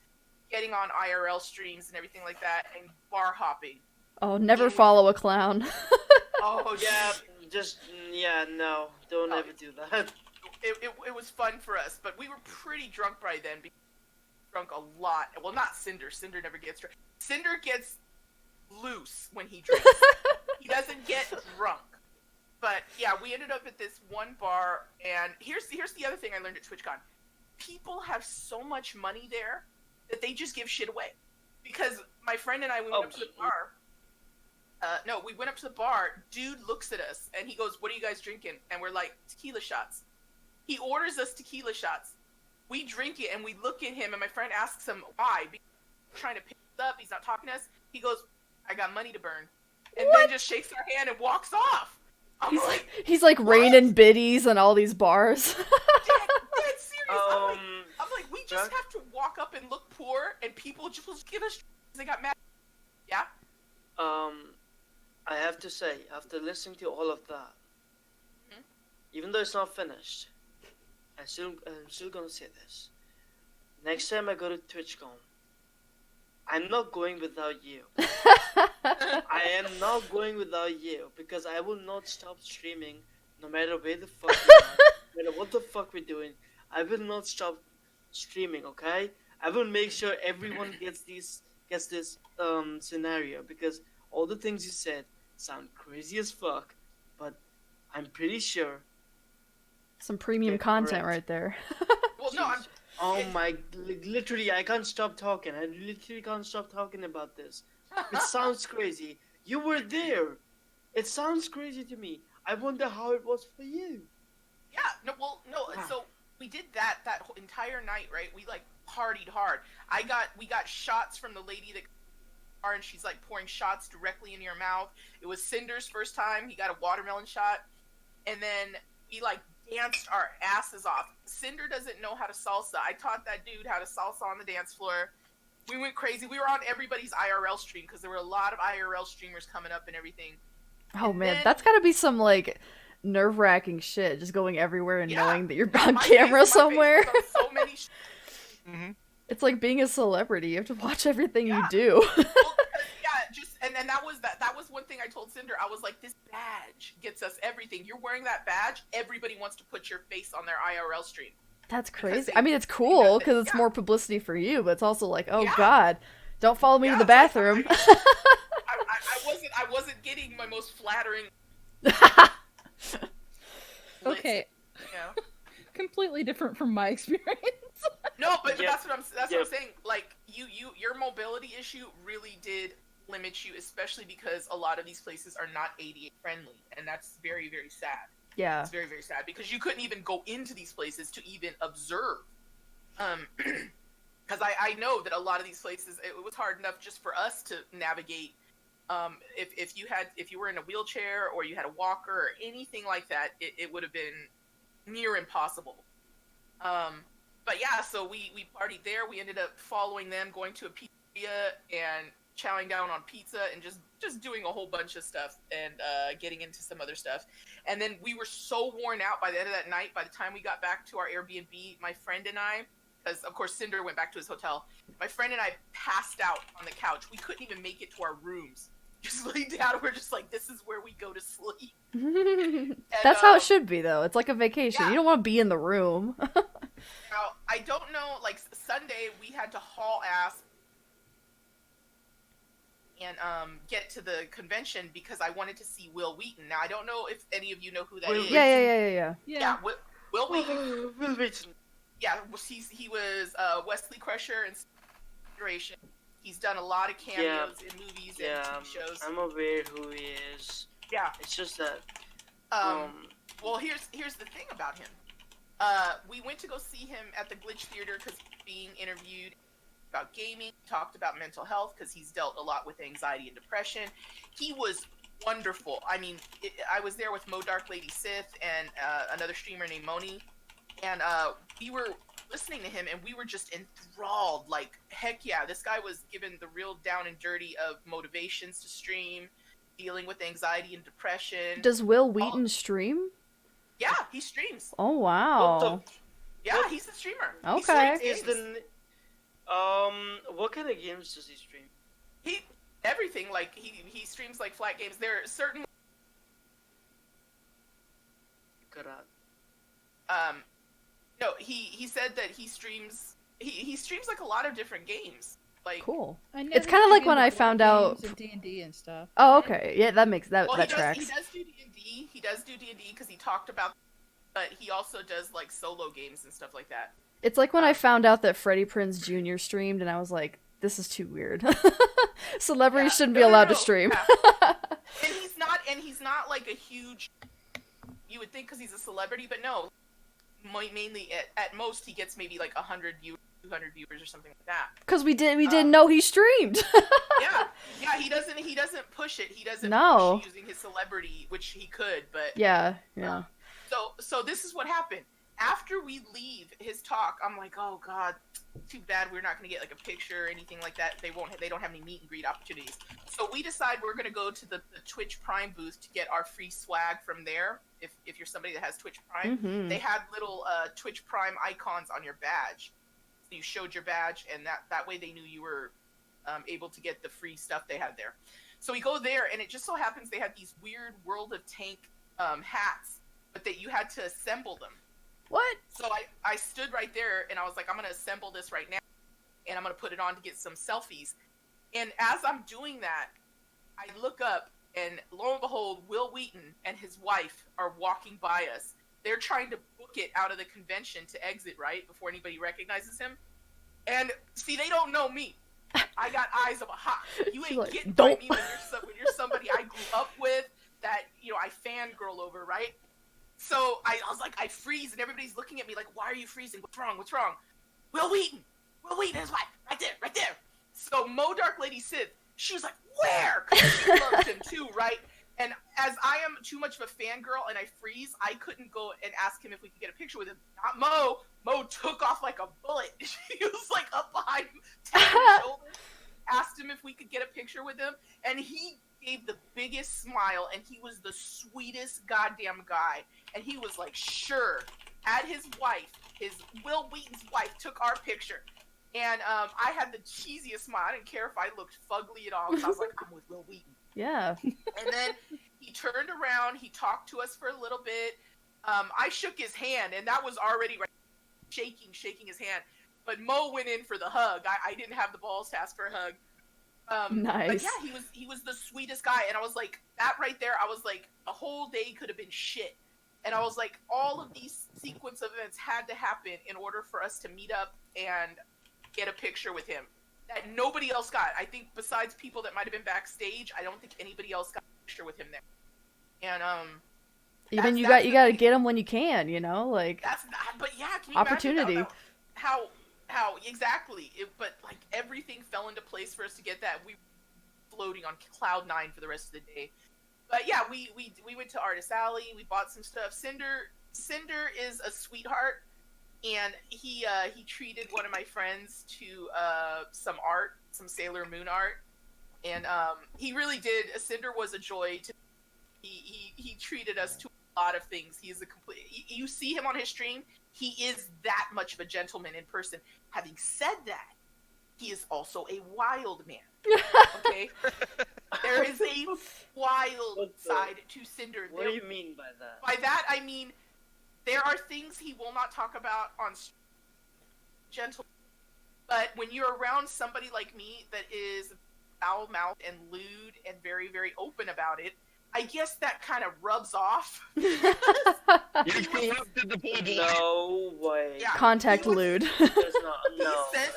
getting on IRL streams and everything like that, and bar hopping. Oh, never follow a clown. Oh yeah, no, don't ever do that. It was fun for us, but we were pretty drunk by then. Drunk a lot. Well, not Cinder. Cinder never gets drunk. Cinder gets loose when he drinks. He doesn't get drunk. But yeah, we ended up at this one bar, and here's the other thing I learned at TwitchCon. People have so much money there that they just give shit away. Because my friend and I went up to the bar. No, we went up to the bar. Dude looks at us and he goes, "What are you guys drinking?" And we're like, "Tequila shots." He orders us tequila shots. We drink it and we look at him and my friend asks him why. Because he's trying to pick us up. He's not talking to us. He goes, "I got money to burn," and then just shakes our hand and walks off. He's like raining biddies and all these bars. Dead serious. I'm like, we just have to walk up and look poor, and people just give us. They got mad. Yeah. I have to say, after listening to all of that, even though it's not finished, I'm still gonna say this. Next time I go to TwitchCon, I'm not going without you. I am not going without you because I will not stop streaming no matter where the fuck we are, no matter what the fuck we're doing. I will not stop streaming, okay? I will make sure everyone gets this scenario because all the things you said sound crazy as fuck, but I'm pretty sure. Some premium content right there. Well, no, literally, I can't stop talking. I literally can't stop talking about this. It sounds crazy. You were there. It sounds crazy to me. I wonder how it was for you. Yeah, no, so we did that whole entire night, right? We like partied hard. We got shots from the lady that and she's like pouring shots directly in your mouth. It was Cinder's first time. He got a watermelon shot. And then we like danced our asses off. Cinder doesn't know how to salsa. I taught that dude how to salsa on the dance floor. We went crazy. We were on everybody's IRL stream because there were a lot of IRL streamers coming up and everything. Oh man, that's gotta be some like nerve-wracking shit, just going everywhere and knowing that you're on camera somewhere. So many It's like being a celebrity. You have to watch everything you do. And that was one thing I told Cinder. I was like, this badge gets us everything. You're wearing that badge, everybody wants to put your face on their IRL stream. That's crazy. I mean, it's cool because it's more publicity for you, but it's also like, oh god, don't follow me to the bathroom. I wasn't getting my most flattering. Okay. Yeah. Completely different from my experience. No, but that's what I'm saying. Like your mobility issue really did limit you, especially because a lot of these places are not ADA friendly, and that's very, very sad. Yeah, it's very, very sad because you couldn't even go into these places to even observe. Because I know that a lot of these places, it was hard enough just for us to navigate. If you were in a wheelchair or you had a walker or anything like that, it would have been near impossible. But yeah, so we partied there. We ended up following them, going to a pizzeria and chowing down on pizza and just doing a whole bunch of stuff and getting into some other stuff. And then we were so worn out by the end of that night. By the time we got back to our Airbnb, my friend and I, because of course Cinder went back to his hotel, my friend and I passed out on the couch. We couldn't even make it to our rooms. Just lay down. We're just like, this is where we go to sleep. And, that's how it should be, though. It's like a vacation. Yeah. You don't want to be in the room. Now, I don't know, like, Sunday, we had to haul ass and get to the convention because I wanted to see Will Wheaton. Now, I don't know if any of you know who that is. Yeah. Yeah, Will Wheaton. Will Wheaton. Yeah, he was Wesley Crusher and Duration. He's done a lot of cameos in movies and TV shows. I'm aware who he is. Yeah. It's just that... Well, here's the thing about him. We went to go see him at the Glitch Theater because he's being interviewed about gaming, talked about mental health because he's dealt a lot with anxiety and depression. He was wonderful. I mean, I was there with Mo Dark Lady Sith and another streamer named Moni, and we were listening to him and we were just enthralled. Like, heck yeah, this guy was given the real down and dirty of motivations to stream, dealing with anxiety and depression. Does Will Wheaton stream? Yeah, he streams. Oh wow. Yeah, he's a streamer. Okay. What kind of games does he stream? Everything. Like he streams like flat games. There are certain. No, he said that he streams. He streams like a lot of different games. Like cool. It's kind of like when I found out D&D and stuff. Oh, okay. Yeah, that makes that tracks. He does do D&D. He does do D&D because he talked about, but he also does like solo games and stuff like that. It's like when I found out that Freddie Prinze Jr. streamed, and I was like, this is too weird. Celebrities Yeah. shouldn't be No, allowed to no. stream. Yeah. And he's not like a huge. You would think because he's a celebrity, but no. Mainly at most he gets maybe like 100 viewers, 200 viewers or something like that. Because we didn't know he streamed. yeah. He doesn't push it. He doesn't No. push using his celebrity, which he could, but Yeah. So this is what happened. After we leave his talk, I'm like, oh god, too bad we're not gonna get like a picture or anything like that. They don't have any meet and greet opportunities. So we decide we're gonna go to the Twitch Prime booth to get our free swag from there. If you're somebody that has Twitch Prime, Mhm. they had little Twitch Prime icons on your badge. So you showed your badge, and that way they knew you were able to get the free stuff they had there. So we go there, and it just so happens they had these weird World of Tank hats, but that you had to assemble them. What? So I stood right there, and I was like, I'm going to assemble this right now, and I'm going to put it on to get some selfies. And as I'm doing that, I look up, and lo and behold, Will Wheaton and his wife are walking by us. They're trying to book it out of the convention to exit, right, before anybody recognizes him. And, see, they don't know me. I got eyes of a hawk. You ain't like, getting by don't. me when you're somebody I grew up with that, I fangirl over, right? So I was like, I freeze, and everybody's looking at me like, why are you freezing? What's wrong? What's wrong? Will Wheaton and his wife, right there. So Mo Dark Lady Sith, she was like, where? Because she loves him too, right? And as I am too much of a fangirl and I freeze, I couldn't go and ask him if we could get a picture with him. Not Mo. Mo took off like a bullet. She was like up behind him, tapping his shoulder, asked him if we could get a picture with him, and he gave the biggest smile, and he was the sweetest goddamn guy. And he was like, sure. Had his wife, Will Wheaton's wife, took our picture. And I had the cheesiest smile. I didn't care if I looked fugly at all, because I was like, I'm with Will Wheaton. Yeah. And then he turned around, he talked to us for a little bit. I shook his hand, and that was already shaking his hand. But Mo went in for the hug. I didn't have the balls to ask for a hug. Nice. But yeah, he was the sweetest guy, and I was like, that right there, I was like, a whole day could have been shit. And I was like, all of these sequence of events had to happen in order for us to meet up and get a picture with him that nobody else got. I think besides people that might have been backstage, I don't think anybody else got a picture with him there. And Even you got to get them when you can, like that's but yeah, can you opportunity. imagine how exactly? But like everything fell into place for us to get that. We were floating on cloud 9 for the rest of the day. But yeah, we went to Artist Alley. We bought some stuff. Cinder is a sweetheart, and he treated one of my friends to some art, some Sailor Moon art, and he really did. Cinder was a joy to. He treated us to a lot of things. He is a complete. You see him on his stream. He is that much of a gentleman in person. Having said that, he is also a wild man. Okay, there is a wild side to Cinder. What do you mean by that? By that I mean there are things he will not talk about on gentle. But when you're around somebody like me that is foul-mouthed and lewd and very, very open about it, I guess that kind of rubs off. You corrupted the poor boy. No way. Yeah. Contact lewd. There's not, no, said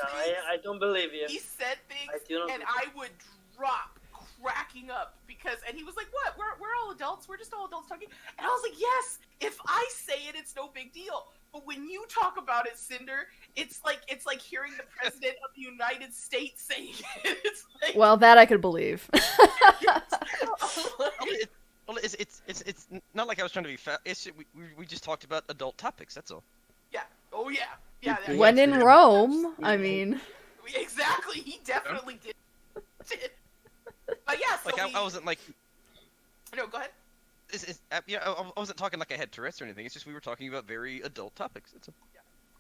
I don't believe you. He said things, I do not and I would drop cracking up because, and he was like, "What? We're all adults. We're just all adults talking." And I was like, "Yes, if I say it, it's no big deal. But when you talk about it, Cinder, it's like hearing the president of the United States saying it. It's like, Well, that I could believe. Well, it's not like I was trying to be fat. It's we just talked about adult topics. That's all. yeah. Oh yeah. Yeah. that- When in Yeah. Rome, I mean. Exactly. He definitely did. But yeah. So Like I wasn't like. No, go ahead. I wasn't talking like I had Tourette's or anything. It's just we were talking about very adult topics. That's all.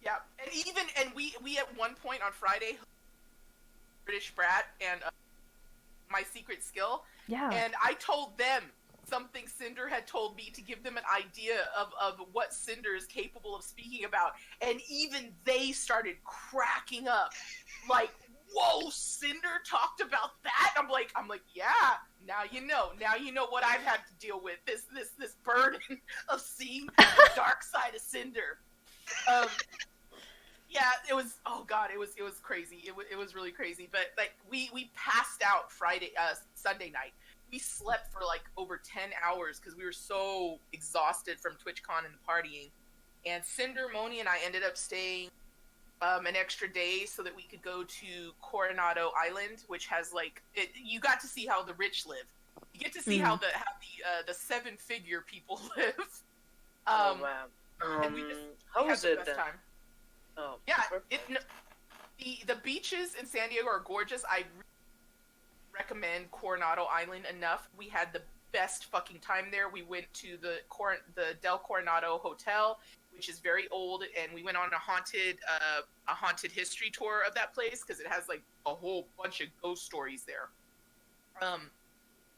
Yeah, and we at one point on Friday, British Brat and my secret skill, Yeah. and I told them something Cinder had told me to give them an idea of what Cinder is capable of speaking about, and even they started cracking up, like, "Whoa, Cinder talked about that?" I'm like, yeah. Now you know what I've had to deal with. This burden of seeing the dark side of Cinder. Yeah, it was. Oh God, it was crazy. It was really crazy. But like we passed out Sunday night. We slept for like over 10 hours because we were so exhausted from TwitchCon and the partying. And Cinder, Moni, and I ended up staying an extra day so that we could go to Coronado Island, which has like you got to see how the rich live. You get to see how the 7-figure people live. Oh wow. And how we was had the it best then? time. Oh, Yeah, perfect. the beaches in San Diego are gorgeous. I recommend Coronado Island enough. We had the best fucking time there. We went to the Del Coronado Hotel, which is very old, and we went on a haunted history tour of that place because it has like a whole bunch of ghost stories there.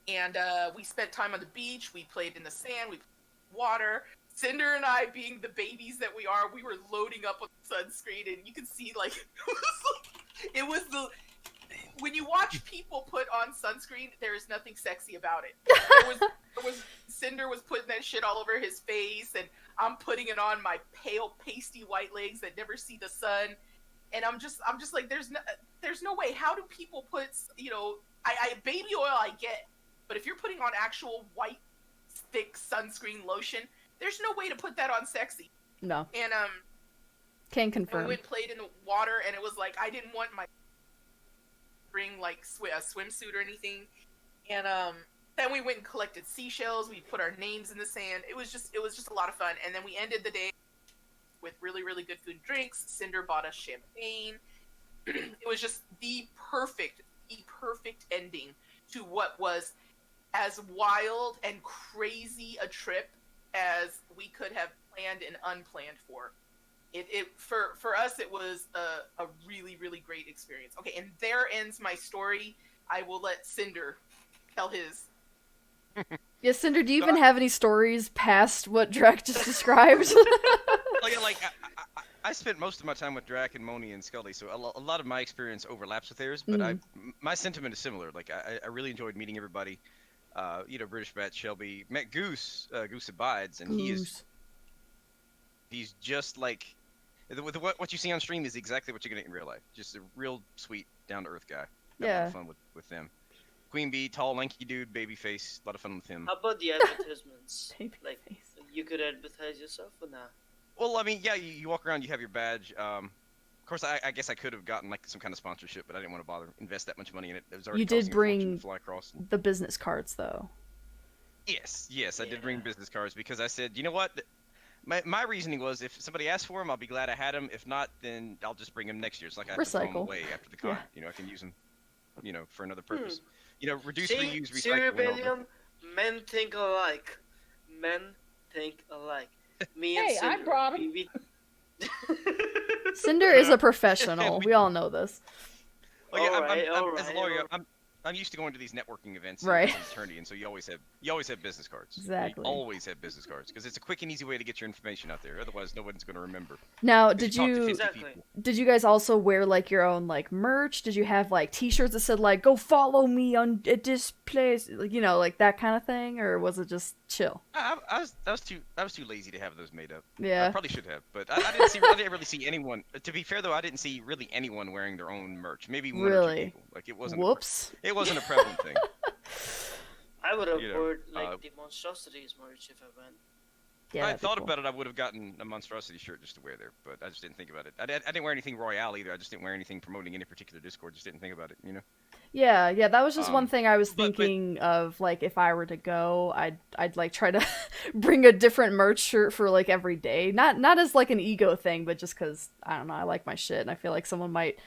And we spent time on the beach. We played in the sand. We played in the water. Cinder and I, being the babies that we are, we were loading up with sunscreen, and you can see like it was the when you watch people put on sunscreen, there is nothing sexy about it. There was Cinder was putting that shit all over his face, and I'm putting it on my pale, pasty white legs that never see the sun, and I'm just like, there's no way. How do people put, I baby oil I get, but if you're putting on actual white, thick sunscreen lotion, there's no way to put that on sexy. No. And can confirm. we went and played in the water, and it was like I didn't want my bring like a swimsuit or anything. And then we went and collected seashells. We put our names in the sand. It was just a lot of fun. And then we ended the day with really, really good food and drinks. Cinder bought us champagne. It was just the perfect ending to what was as wild and crazy a trip as we could have planned and unplanned for. For us, it was a really, really great experience. Okay, and there ends my story. I will let Cinder tell his. Yeah, Cinder, do you even have any stories past what Drac just described? I spent most of my time with Drac and Moni and Scully, so a lot of my experience overlaps with theirs, but my sentiment is similar. Like, I really enjoyed meeting everybody. British Bat, Shelby, met Goose, Goose Abides, and he's just like, what you see on stream is exactly what you're gonna get in real life. Just a real sweet, down-to-earth guy. Had a lot of fun with them. Queen Bee, tall, lanky dude, baby face, a lot of fun with him. How about the advertisements? Like, you could advertise yourself or not? Well, I mean, yeah, you walk around, you have your badge. Of course, I guess I could have gotten like some kind of sponsorship, but I didn't want to invest that much money in it. It was already you did costing a fortune bring to fly across. the business cards, though. Yes, I did bring business cards because I said, you know what? My reasoning was, if somebody asks for them, I'll be glad I had them. If not, then I'll just bring them next year. It's like I have to throw them away after the con. I can use them, for another purpose. Reduce, reuse, recycle. Billion, men think alike. Men think alike. Me and Cinder. I brought him. Cinder is a professional. We all know this. Well, yeah, as a lawyer, I'm used to going to these networking events, right? As an attorney, and so you always have business cards. Exactly. You always have business cards because it's a quick and easy way to get your information out there. Otherwise, nobody's going to remember. Now, did you guys also wear like your own like merch? Did you have like T-shirts that said like "Go follow me on at this place," like that kind of thing, or was it just chill? I was too lazy to have those made up. Yeah, I probably should have, but I didn't really see anyone. To be fair though, I didn't see really anyone wearing their own merch. Maybe one or two people. Like it wasn't. Whoops. It wasn't a prevalent thing. I would have worn the Monstrosities merch if I went. Yeah, I thought about it. I would have gotten a Monstrosity shirt just to wear there, but I just didn't think about it. I didn't wear anything Royale either. I just didn't wear anything promoting any particular Discord. Just didn't think about it. Yeah, that was just one thing I was thinking of. Like, if I were to go, I'd like try to bring a different merch shirt for like every day. Not as like an ego thing, but just because I don't know, I like my shit, and I feel like someone might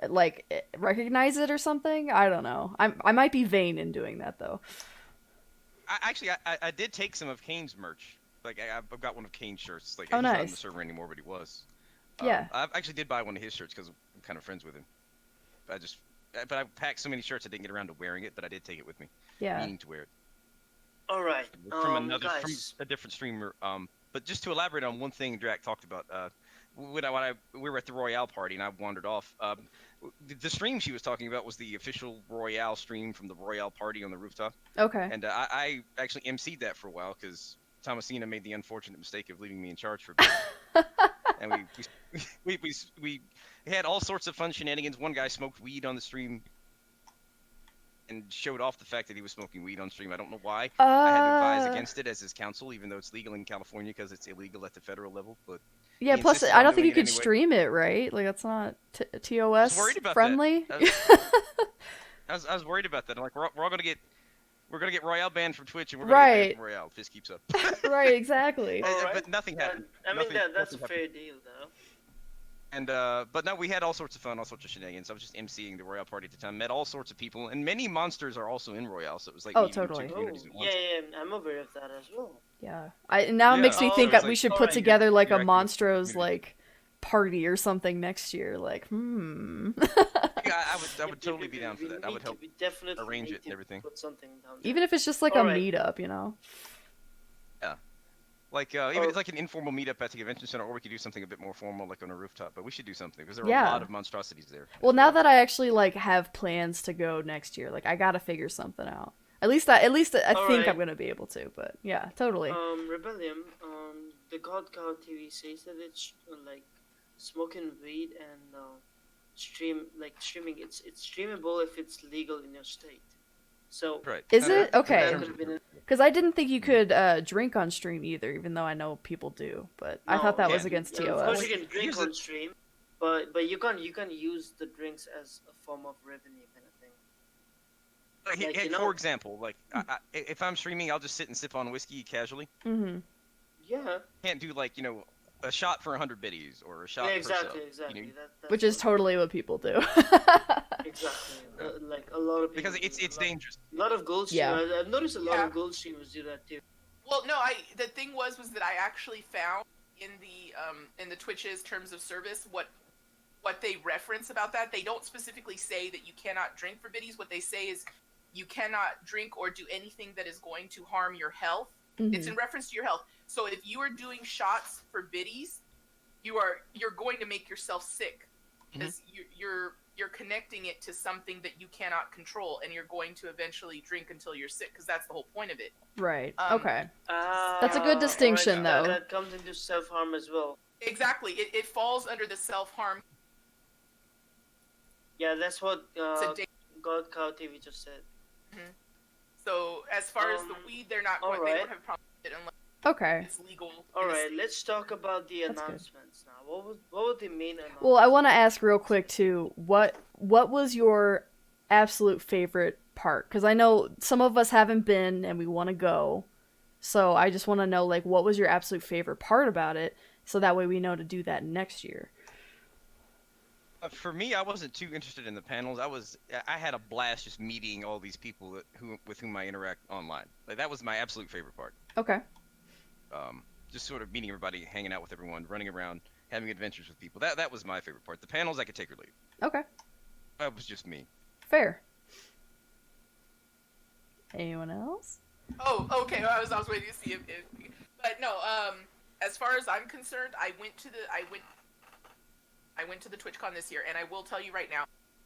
like recognize it or something. I don't know. I might be vain in doing that though. I did take some of Kane's merch. Like I've got one of Kane's shirts. Like he's not on the server anymore, but he was. Yeah. I actually did buy one of his shirts because I'm kind of friends with him. But I packed so many shirts I didn't get around to wearing it, but I did take it with me. Yeah. Meaning to wear it. All right. From a different streamer. But just to elaborate on one thing Drac talked about, when we were at the Royale party and I wandered off. The stream she was talking about was the official Royale stream from the Royale party on the rooftop. Okay. And I actually emceed that for a while because Thomasina made the unfortunate mistake of leaving me in charge for a bit. and we had all sorts of fun shenanigans. One guy smoked weed on the stream and showed off the fact that he was smoking weed on stream. I don't know why. I had to advise against it as his counsel, even though it's legal in California because it's illegal at the federal level. But yeah, plus I don't think you could stream it, right? Like that's not TOS friendly. I was worried about that. I'm like, we're all gonna get Royale banned from Twitch, and we're gonna get banned from Royale if this keeps up. Right, exactly. But nothing happened. I mean, that's a fair deal, though. And but no, we had all sorts of fun, all sorts of shenanigans. I was just emceeing the Royale party at the time, met all sorts of people, and many monsters are also in Royale, so it was like totally. Yeah, I'm aware of that as well. Yeah, it makes me think that we should put together like a Monstros like party or something next year. Like, Yeah, I would totally be down for that. I would help arrange it and everything. Put something down there. Even if it's just like a meetup, you know. Yeah. Like even it's like an informal meetup at the convention center, or we could do something a bit more formal, like on a rooftop. But we should do something because there are a lot of monstrosities there. Well, now that I actually like have plans to go next year, like I gotta figure something out. At least I think I'm gonna be able to. But yeah, totally. Rebellion. The God Cow TV says that it's like smoking weed and streaming. It's streamable if it's legal in your state. So is it okay? Because I didn't think you could drink on stream either, even though I know people do. But I thought that was against TOS. Of course, you can drink on stream, but you can use the drinks as a form of revenue, kind of thing. For example, like if I'm streaming, I'll just sit and sip on whiskey casually. Mm-hmm. Yeah. Can't do like a shot for 100 biddies or a shot per sub. Exactly. Which is totally what people do. Exactly. Like a lot of people. Because it's dangerous. A lot of gold streamers. I've noticed a lot of gold streamers do that too. Well, no, the thing was that I actually found in the Twitch's terms of service what they reference about that. They don't specifically say that you cannot drink for biddies. What they say is you cannot drink or do anything that is going to harm your health. Mm-hmm. It's in reference to your health. So if you are doing shots for biddies, you're going to make yourself sick because you're connecting it to something that you cannot control, and you're going to eventually drink until you're sick because that's the whole point of it. Right. Okay. That's a good distinction, though. That comes into self-harm as well. Exactly. It falls under the self-harm. Yeah, that's what God Cow TV just said. Mm-hmm. So as far as the weed, they're not going. They don't have a problem with it unless it's legal. All right, let's talk about the announcements now. What were the main announcements? Well, I want to ask real quick too. What was your absolute favorite part? Because I know some of us haven't been and we want to go. So I just want to know, like, what was your absolute favorite part about it? So that way we know to do that next year. For me, I wasn't too interested in the panels. I had a blast just meeting all these people with whom I interact online. Like that was my absolute favorite part. Okay. Just sort of meeting everybody, hanging out with everyone, running around, having adventures with people. That was my favorite part. The panels I could take or leave. Okay. That was just me. Fair. Anyone else? Oh, okay. Well, I was waiting to see if but no. As far as I'm concerned, I went to the TwitchCon this year, and I will tell you right now,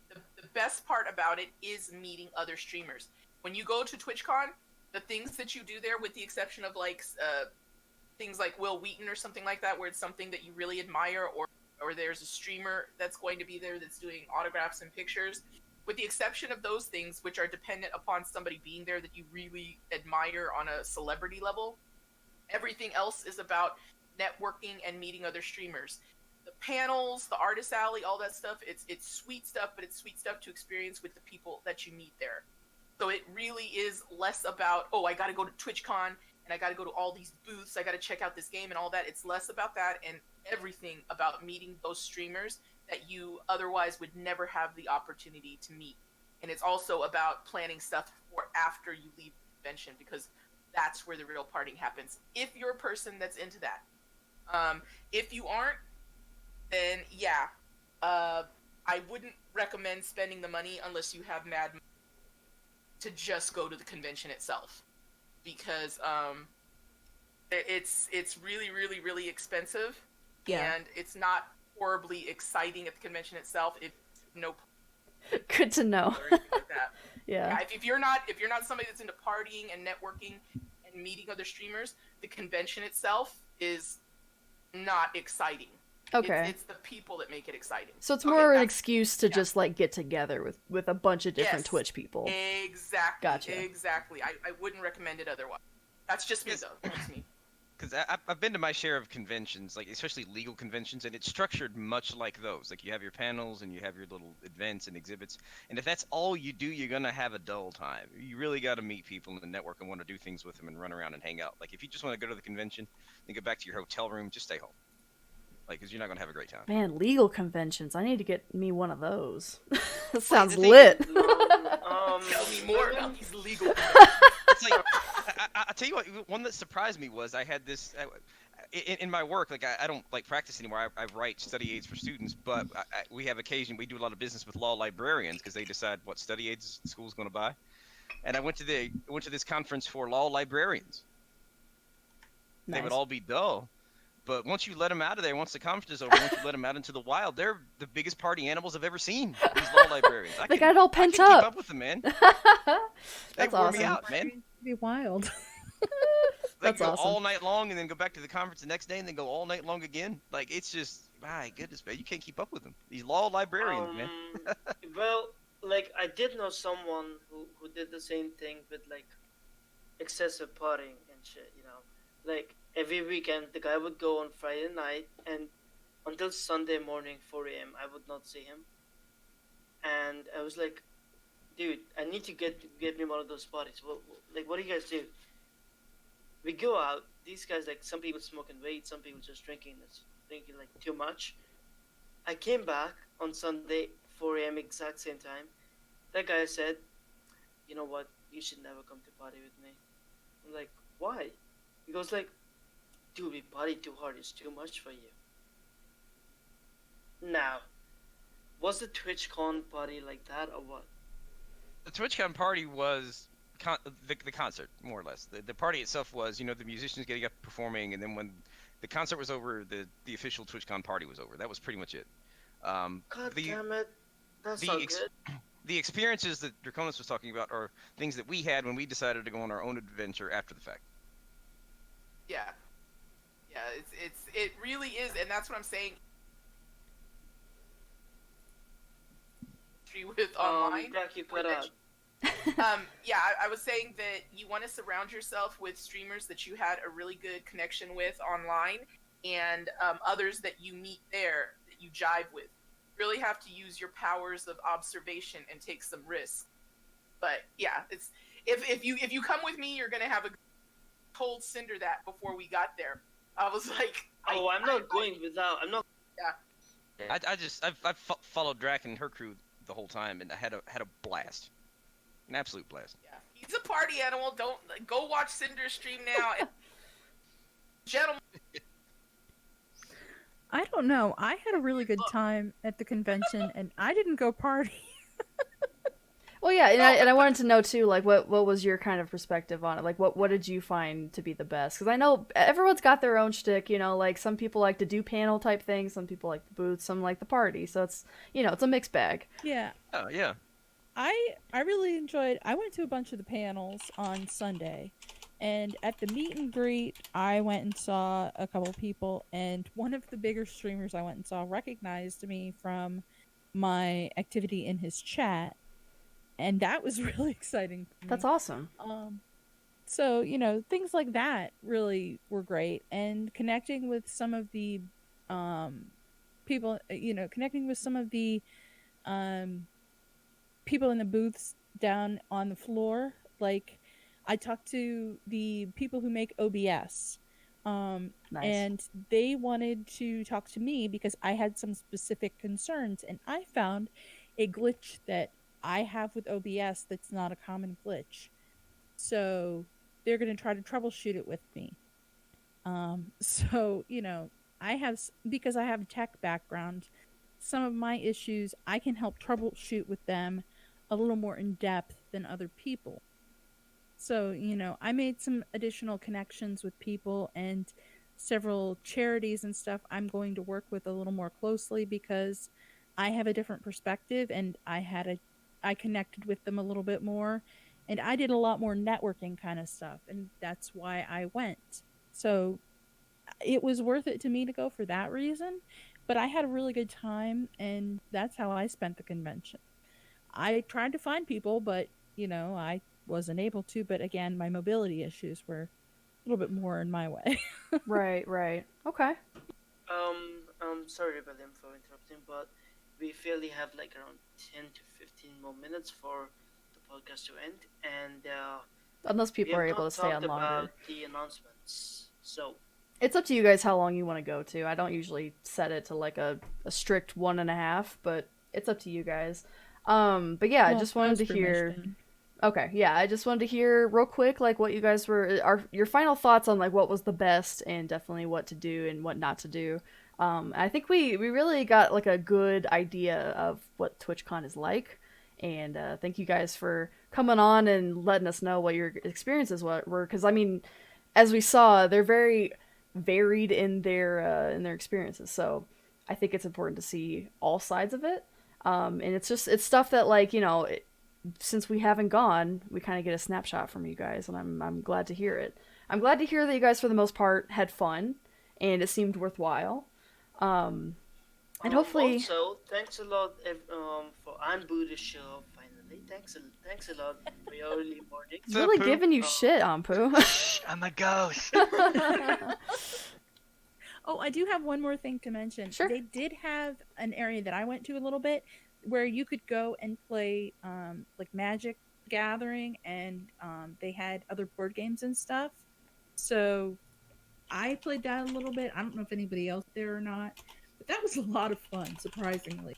the best part about it is meeting other streamers. When you go to TwitchCon, the things that you do there, with the exception of like things like Will Wheaton or something like that, where it's something that you really admire, or there's a streamer that's going to be there that's doing autographs and pictures, with the exception of those things which are dependent upon somebody being there that you really admire on a celebrity level, everything else is about networking and meeting other streamers. The panels, the artist alley, all that stuff, it's sweet stuff, but it's sweet stuff to experience with the people that you meet there. So it really is less about, I got to go to TwitchCon and I got to go to all these booths, I got to check out this game and all that. It's less about that and everything about meeting those streamers that you otherwise would never have the opportunity to meet. And it's also about planning stuff for after you leave the convention, because that's where the real partying happens. If you're a person that's into that. If you aren't, then yeah, I wouldn't recommend spending the money unless you have mad money to just go to the convention itself, because it's really, really, really expensive, and it's not horribly exciting at the convention itself. It's no. Good to know. Like that. Yeah. If you're not somebody that's into partying and networking and meeting other streamers, the convention itself is not exciting. Okay. It's the people that make it exciting. So it's more an excuse to just like get together with a bunch of different Twitch people. Exactly. Gotcha. Exactly. I wouldn't recommend it otherwise. That's just me, though. That's me. Because I've been to my share of conventions, like especially legal conventions, and it's structured much like those. Like you have your panels and you have your little events and exhibits, and if that's all you do, you're gonna have a dull time. You really got to meet people and network and want to do things with them and run around and hang out. Like if you just want to go to the convention and get back to your hotel room, just stay home. Like, because you're not gonna have a great time. Man, legal conventions. I need to get me one of those. That sounds lit. Tell me more about these legal It's like, I'll tell you what, one that surprised me was I had this, in my work, like I don't like practice anymore, I write study aids for students, but we have occasion, we do a lot of business with law librarians because they decide what study aids the school's going to buy. And I went to this conference for law librarians. Nice. They would all be dull. But once you let them out of there, once the conference is over, once you let them out into the wild, they're the biggest party animals I've ever seen. These law librarians. They got it all pent up. Keep up with them, man. That's wore awesome. me out, man. Be wild. That's go awesome. all night long and then go back to the conference the next day and then go all night long again. Like, it's just, my goodness, man. You can't keep up with them. These law librarians, man. Well, like, I did know someone who did the same thing with, like, excessive partying and shit, you know? Like, every weekend, the guy would go on Friday night, and until Sunday morning, 4 a.m., I would not see him. And I was like, dude, I need to get me one of those parties. What do you guys do? We go out. These guys, like, some people smoking weed, some people just drinking like too much. I came back on Sunday, 4 a.m. exact same time. That guy said, you know what? You should never come to party with me. I'm like, why? He goes like, dude, we party too hard. It's too much for you. Now, was the TwitchCon party like that or what? The TwitchCon party was the concert, more or less. The party itself was, you know, the musicians getting up performing, and then when the concert was over, the official TwitchCon party was over. That was pretty much it. God damn it. That's not good. The experiences that Draconis was talking about are things that we had when we decided to go on our own adventure after the fact. Yeah. Yeah, it really is, and that's what I'm saying. With online. Jack, you cut out. Yeah, I was saying that you want to surround yourself with streamers that you had a really good connection with online, and others that you meet there that you jive with. You really have to use your powers of observation and take some risks. But yeah, it's if you come with me, you're gonna have a told Cinder that before we got there. I was like, I'm not going without. I'm not. Yeah. I've followed Drac and her crew the whole time, and I had a blast, an absolute blast. Yeah, he's a party animal. Don't go watch Cinder stream now. Gentlemen. I don't know. I had a really good time at the convention, and I didn't go party. Well, yeah, and I wanted to know too, like, what was your kind of perspective on it? Like, what did you find to be the best? Because I know everyone's got their own shtick, you know. Like, some people like to do panel type things, some people like the booths, some like the party. So it's, you know, it's a mixed bag. Yeah. Oh yeah. I really enjoyed. I went to a bunch of the panels on Sunday, and at the meet and greet, I went and saw a couple people, and one of the bigger streamers I went and saw recognized me from my activity in his chat. And that was really exciting for me. That's awesome. So, you know, things like that really were great. And connecting with some of the people, you know, connecting with some of the people in the booths down on the floor. Like, I talked to the people who make OBS. Nice. And they wanted to talk to me because I had some specific concerns. And I found a glitch that I have with OBS that's not a common glitch. So they're going to try to troubleshoot it with me. So, you know, because I have a tech background, some of my issues I can help troubleshoot with them a little more in depth than other people. So, you know, I made some additional connections with people and several charities and stuff I'm going to work with a little more closely because I have a different perspective and I connected with them a little bit more, and I did a lot more networking kind of stuff, and that's why I went. So it was worth it to me to go for that reason, But I had a really good time, and that's how I spent the convention. I tried to find people, but, I wasn't able to. But again, my mobility issues were a little bit more in my way. Right. Okay. Sorry, William, for interrupting, but we fairly have like around 10 to 15 more minutes for the podcast to end, and Unless we people have are able not to stay talked on longer. about the announcements. So, It's up to you guys how long you want to go to. I don't usually set it to like a strict 1.5, but it's up to you guys. But yeah, I just wanted to hear. Okay, yeah, I just wanted to hear real quick like what you guys your final thoughts on like what was the best and definitely what to do and what not to do. I think we really got like a good idea of what TwitchCon is like, and thank you guys for coming on and letting us know what your experiences were. Because I mean, as we saw, they're very varied in their experiences. So I think it's important to see all sides of it. And it's stuff that like since we haven't gone, we kind of get a snapshot from you guys, and I'm glad to hear it. I'm glad to hear that you guys, for the most part, had fun, and it seemed worthwhile. And hopefully, also thanks a lot for Anbu to show up finally. Thanks a lot for your early morning. It's really giving you shit, Ampu. I'm a ghost. Oh, I do have one more thing to mention. Sure. They did have an area that I went to a little bit where you could go and play like Magic Gathering, and they had other board games and stuff. So I played that a little bit. I don't know if anybody else there or not, but that was a lot of fun, surprisingly.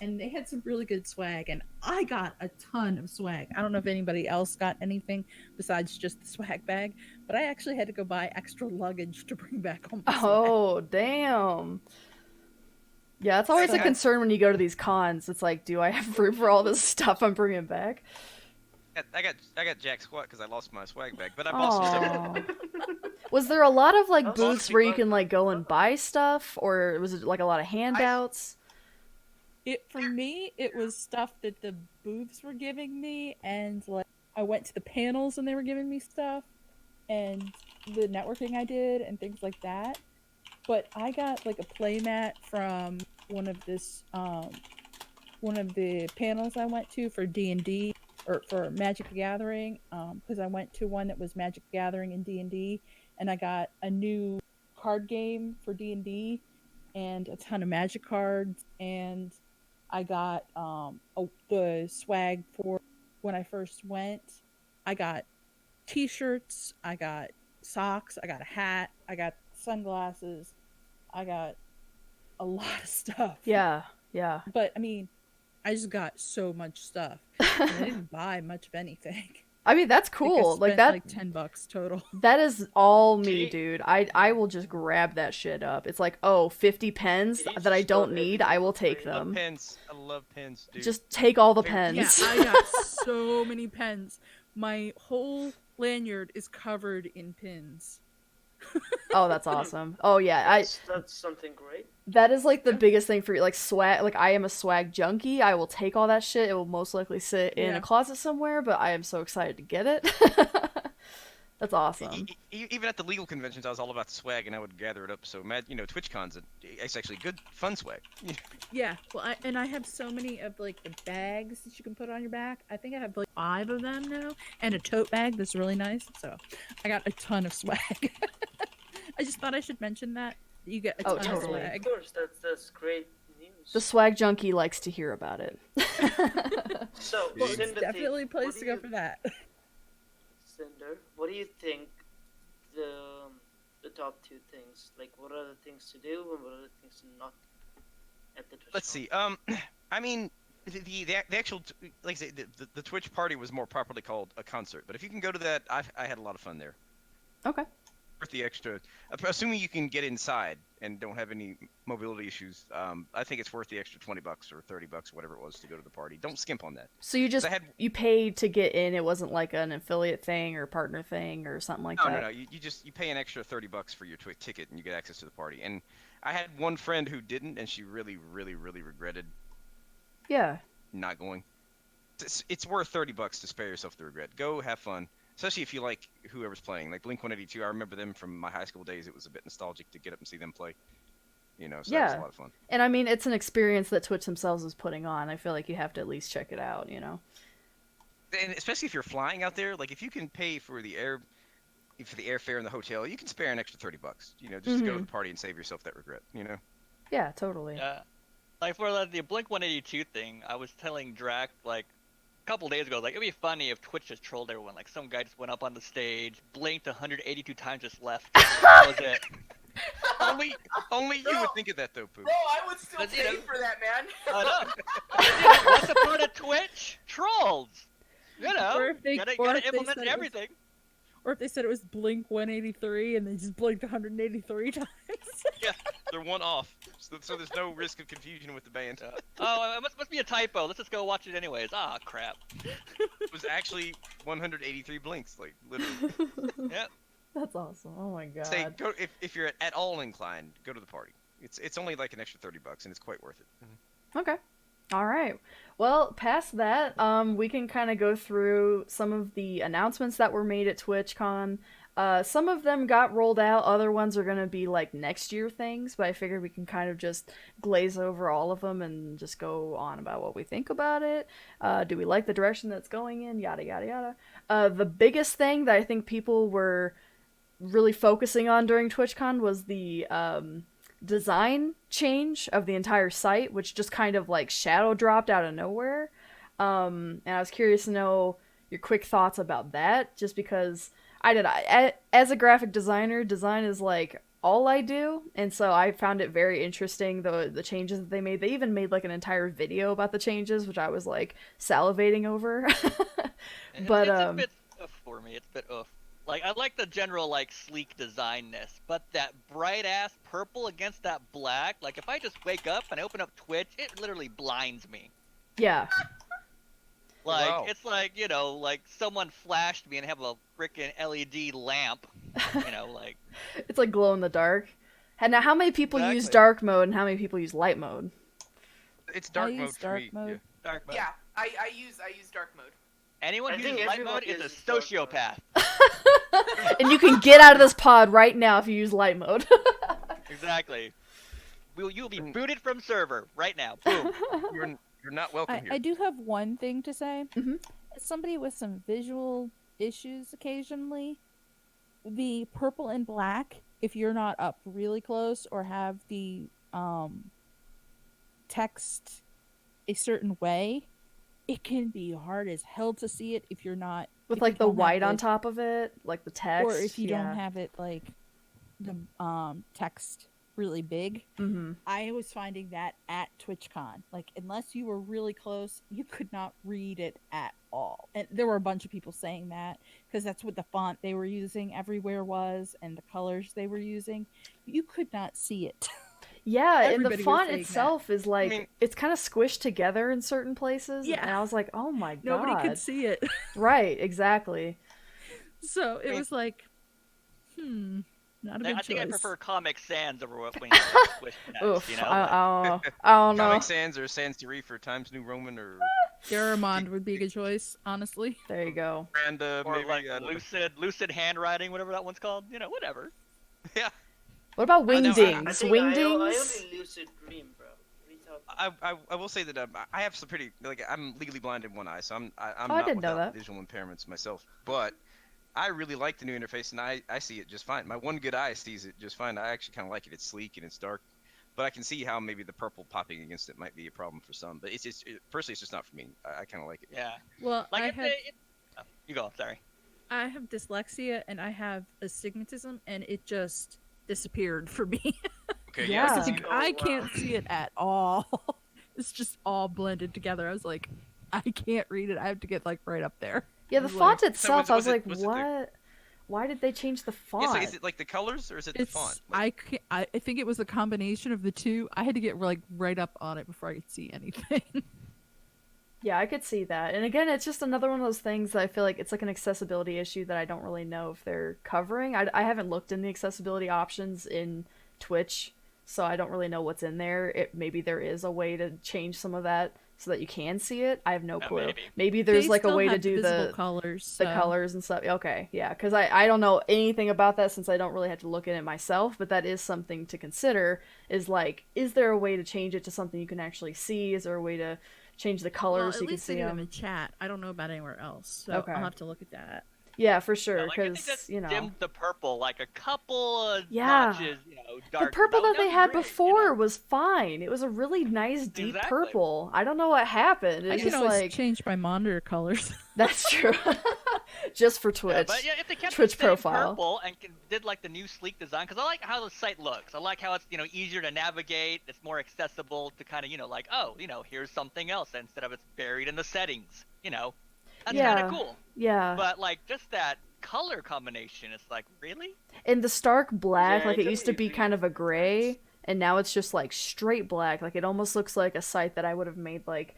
And they had some really good swag, and I got a ton of swag. I don't know if anybody else got anything besides just the swag bag, but I actually had to go buy extra luggage to bring back home. Oh, damn. Yeah, it's always a concern when you go to these cons. It's like, do I have room for all this stuff I'm bringing back? I got jack squat because I lost my swag bag, but I bought some stuff. Was there a lot of like booths where you can like go and buy stuff, or was it like a lot of handouts? For me, it was stuff that the booths were giving me, and like I went to the panels and they were giving me stuff, and the networking I did and things like that. But I got like a playmat from one of the panels I went to for D&D or for Magic the Gathering, because I went to one that was Magic the Gathering and D&D, and I got a new card game for D&D and a ton of Magic cards, and I got the swag for when I first went. I got t-shirts, I got socks, I got a hat, I got sunglasses, I got a lot of stuff. Yeah. But I mean, I just got so much stuff. I didn't buy much of anything. I mean, that's cool. Like that, like $10 total. That is all me, dude. I will just grab that shit up. It's like, 50 pens that I don't need. I will take them. Pens. I love pens, dude. Just take all the pens. Yeah, I got so many pens. My whole lanyard is covered in pins. Oh, that's awesome. Oh yeah, that's something great. That is like the biggest thing for you, like swag. Like I am a swag junkie. I will take all that shit. It will most likely sit in a closet somewhere, but I am so excited to get it. That's awesome. Even at the legal conventions, I was all about swag, and I would gather it up. So, TwitchCon's it's actually good, fun swag. Yeah, well, I have so many of like the bags that you can put on your back. I think I have like 5 of them now, and a tote bag that's really nice. So, I got a ton of swag. I just thought I should mention that you get a ton of swag. Of course, that's great news. The swag junkie likes to hear about it. So, well, it's definitely a place to go for that. Cinder, what do you think the top 2 things? Like, what are the things to do and what are the things to not at the TwitchCon? Let's see. I mean, the actual, like I say, the Twitch party was more properly called a concert. But if you can go to that, I had a lot of fun there. Okay. Worth the extra, assuming you can get inside and don't have any mobility issues. I think it's worth the extra $20 or $30, whatever it was, to go to the party. Don't skimp on that. So you paid to get in. It wasn't like an affiliate thing or partner thing or something like that. No. You pay an extra $30 for your ticket and you get access to the party. And I had one friend who didn't, and she really, really, really regretted. Yeah. Not going. It's worth $30 to spare yourself the regret. Go have fun. Especially if you like whoever's playing. Like Blink-182, I remember them from my high school days. It was a bit nostalgic to get up and see them play. you know, so that was Yeah. a lot of fun. And I mean, it's an experience that Twitch themselves is putting on. I feel like you have to at least check it out, you know? And especially if you're flying out there, like if you can pay for the airfare and the hotel, you can spare an extra $30, you know, just to go to the party and save yourself that regret, you know? Yeah, totally. Yeah. Like for the Blink 182 thing, I was telling Drac like a couple days ago, like it'd be funny if Twitch just trolled everyone. Like some guy just went up on the stage, blinked 182 times, just left. That was it. Only you would think of that though, Pooh. Bro, I would still But, you pay know- for that, man. I know. What's the point of Twitch? Trolls. You know, Or if they- gotta or if they implement said it was- everything. Or if they said it was Blink 183 and they just blinked 183 times. Yeah, they're one off, so there's no risk of confusion with the band. Oh, it must be a typo. Let's just go watch it anyways. Ah, crap. It was actually 183 blinks, like literally. Yep. That's awesome. Oh my god. Say, go if you're at all inclined, go to the party. It's only like an extra $30, and it's quite worth it. Okay. All right. Well, past that, we can kind of go through some of the announcements that were made at TwitchCon. Some of them got rolled out. Other ones are going to be like next year things, but I figured we can kind of just glaze over all of them and just go on about what we think about it. Do we like the direction that's going in? Yada, yada, yada. The biggest thing that I think people were really focusing on during TwitchCon was the design change of the entire site, which just kind of like shadow dropped out of nowhere. And I was curious to know your quick thoughts about that, just because as a graphic designer, design is like all I do, and so I found it very interesting, the changes that they made. They even made like an entire video about the changes, which I was like salivating over. But it's a bit for me. It's a bit Like, I like the general, like, sleek designness, but that bright-ass purple against that black, like, if I just wake up and I open up Twitch, it literally blinds me. Yeah. Like, Wow. it's like, you know, like, someone flashed me and have a freaking LED lamp, you know, like... It's like glow in the dark. And now, how many people use Exactly. dark mode and how many people use light mode? It's dark I mode use for dark me. mode. Dark mode. Yeah, I use dark mode. Anyone I who think uses light everyone mode is a uses dark mode. sociopath. And you can get out of this pod right now if you use light mode. Exactly. You'll be booted from server right now. Boom. You're not welcome here. I do have one thing to say. Mhm. As somebody with some visual issues occasionally, the purple and black, if you're not up really close or have the text a certain way, it can be hard as hell to see it if you're not With if like you the don't have white on the- top of it, like the text. or if you yeah. don't have it like the text really big. Mm-hmm. I was finding that at TwitchCon. Like, unless you were really close, you could not read it at all. And there were a bunch of people saying that because that's what the font they were using everywhere was and the colors they were using. You could not see it. Yeah, and the Everybody was font saying itself is like, mean- it's kind of squished together in certain places. Yeah. And I was like, oh my god. Nobody could see it. Right, exactly. So it was like, not a good I think I choice. prefer Comic Sans over what when you switch text, Oof, you know? I don't know. Comic Sans or Sans serif or Times New Roman or Garamond would be a good choice, honestly. There you go. Miranda, Or maybe. like I don't know. lucid handwriting, whatever that one's called. You know, whatever. Yeah. What about I know, I- I wingdings? think I Wingdings? only lucid dream, bro. What are you talking about? I will say that I have some pretty I'm legally blind in one eye, so I'm I not didn't know without that. visual impairments myself. But I really like the new interface, and I see it just fine. My one good eye sees it just fine. I actually kind of like it. It's sleek and it's dark, but I can see how maybe the purple popping against it might be a problem for some. But personally, it's just not for me. I kind of like it. Yeah. Well, Like, I you go, sorry. have dyslexia and I have astigmatism, and it just disappeared for me. Okay, Yeah. I It's can like, see Oh, I wow. can't see it at all. It's just all blended together. I was like, I can't read it. I have to get like right up there. Yeah, the I was font like, itself, was it- I was was it- like, was it the- what? Why did they change the font? Yeah, so is it like the colors or is it the It's font? I think it was a combination of the two. I had to get like right up on it before I could see anything. Yeah, I could see that. And again, it's just another one of those things that I feel like it's like an accessibility issue that I don't really know if they're covering. I haven't looked in the accessibility options in Twitch so I don't really know what's in there. Maybe there is a way to change some of that so that you can see it. I have no clue. Maybe there's They like a still way to have do visible colors, the so- colors and stuff. Okay, yeah, because I don't know anything about that since I don't really have to look at it myself, but that is something to consider, is like, is there a way to change it to something you can actually see? Is there a way to change the colors so you can see them them? in chat. I don't know about anywhere else, so Okay. I'll have to look at that. Yeah, for sure, I think because, that's you know... dimmed the purple like a couple of Yeah. notches, darker. The purple that they had great, before was fine. It was a really nice, deep Exactly. purple. I don't know what happened. I It's can just always like... change my monitor colors. That's true. Just for Twitch. But yeah, if they kept Twitch the same profile. purple and did like the new sleek design, because I like how the site looks. I like how it's easier to navigate. It's more accessible to kind of like, oh, here's something else instead of it's buried in the settings. That's kind of cool. Yeah. But like just that color combination, it's like, really? And the stark black, Yeah, like it it used to could be be kind of a really gray, nice. and now it's just like straight black. Like it almost looks like a site that I would have made like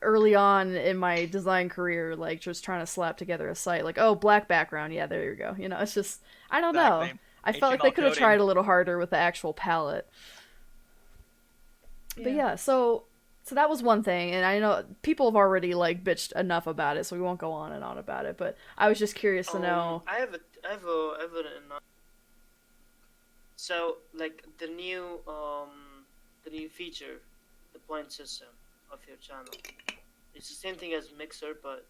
early on in my design career, like just trying to slap together a site. Like, oh, black background, yeah, there you go. It's just, I don't know. Exactly. I felt like they HTML could have coding. tried a little harder with the actual palette. But yeah, so that was one thing, and I know people have already like bitched enough about it, so we won't go on and on about it. But I was just curious to know. I have so like the new feature, the point system of your channel. It's the same thing as Mixer, but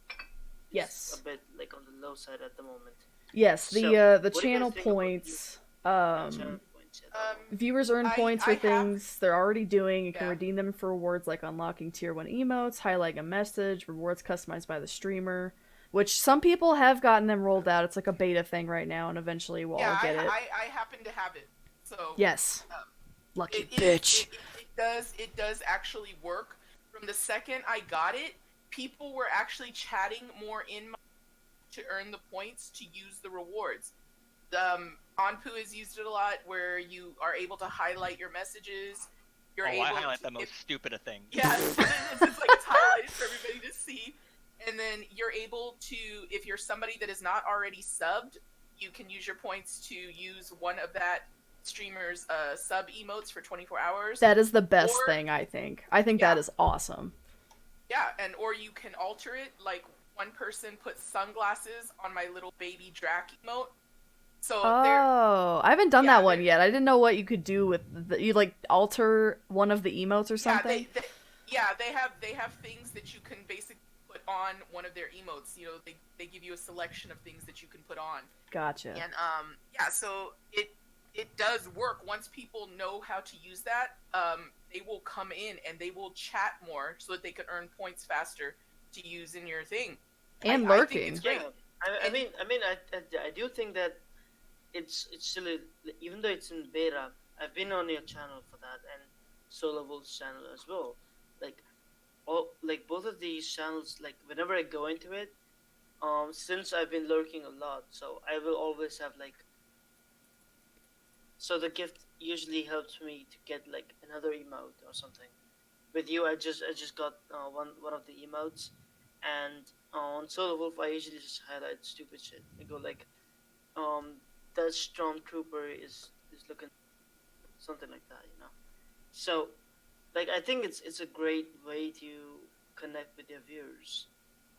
Yes. a bit like on the low side at the moment. Yes, the So, what do you guys channel think about points. Channel points, yeah. Viewers earn points for I have- things they're already doing. You can Yeah. redeem them for rewards like unlocking tier 1 emotes, highlighting a message, rewards customized by the streamer, which some people have gotten them rolled out. It's like a beta thing right now, and eventually we'll all get it. I happen to have it. So Yes. um, Lucky it bitch. it does actually work. From the second I got it, people were actually chatting more to earn the points to use the rewards. Anpu has used it a lot, where you are able to highlight your messages. You're able I highlight to, the most stupid of things. Yes, it's highlighted for everybody to see. And then you're able to, if you're somebody that is not already subbed, you can use your points to use one of that streamer's sub emotes for 24 hours. That is the best Or- thing, I think. I think Yeah. that is awesome. Yeah, or you can alter it. Like one person put sunglasses on my little baby Drac emote. So they're Oh, I haven't done Yeah, that one they're- yet. I didn't know what you could do with you like alter one of the emotes or something. they have things that you can basically put on one of their emotes. They give you a selection of things that you can put on. Gotcha. And so it does work. Once people know how to use that, they will come in and they will chat more so that they can earn points faster to use in your thing. And I think lurking. it's great. Yeah, I do think that it's still even though it's in beta. I've been on your channel for that, and Solo Wolf's channel as well. Like both of these channels, like whenever I go into it, since I've been lurking a lot, so I will always have like. So the gift usually helps me to get like another emote or something. With you, I just got one of the emotes, and on Solo Wolf I usually just highlight stupid shit. I go like, that stormtrooper is looking something like that, So, like I think it's a great way to connect with your viewers,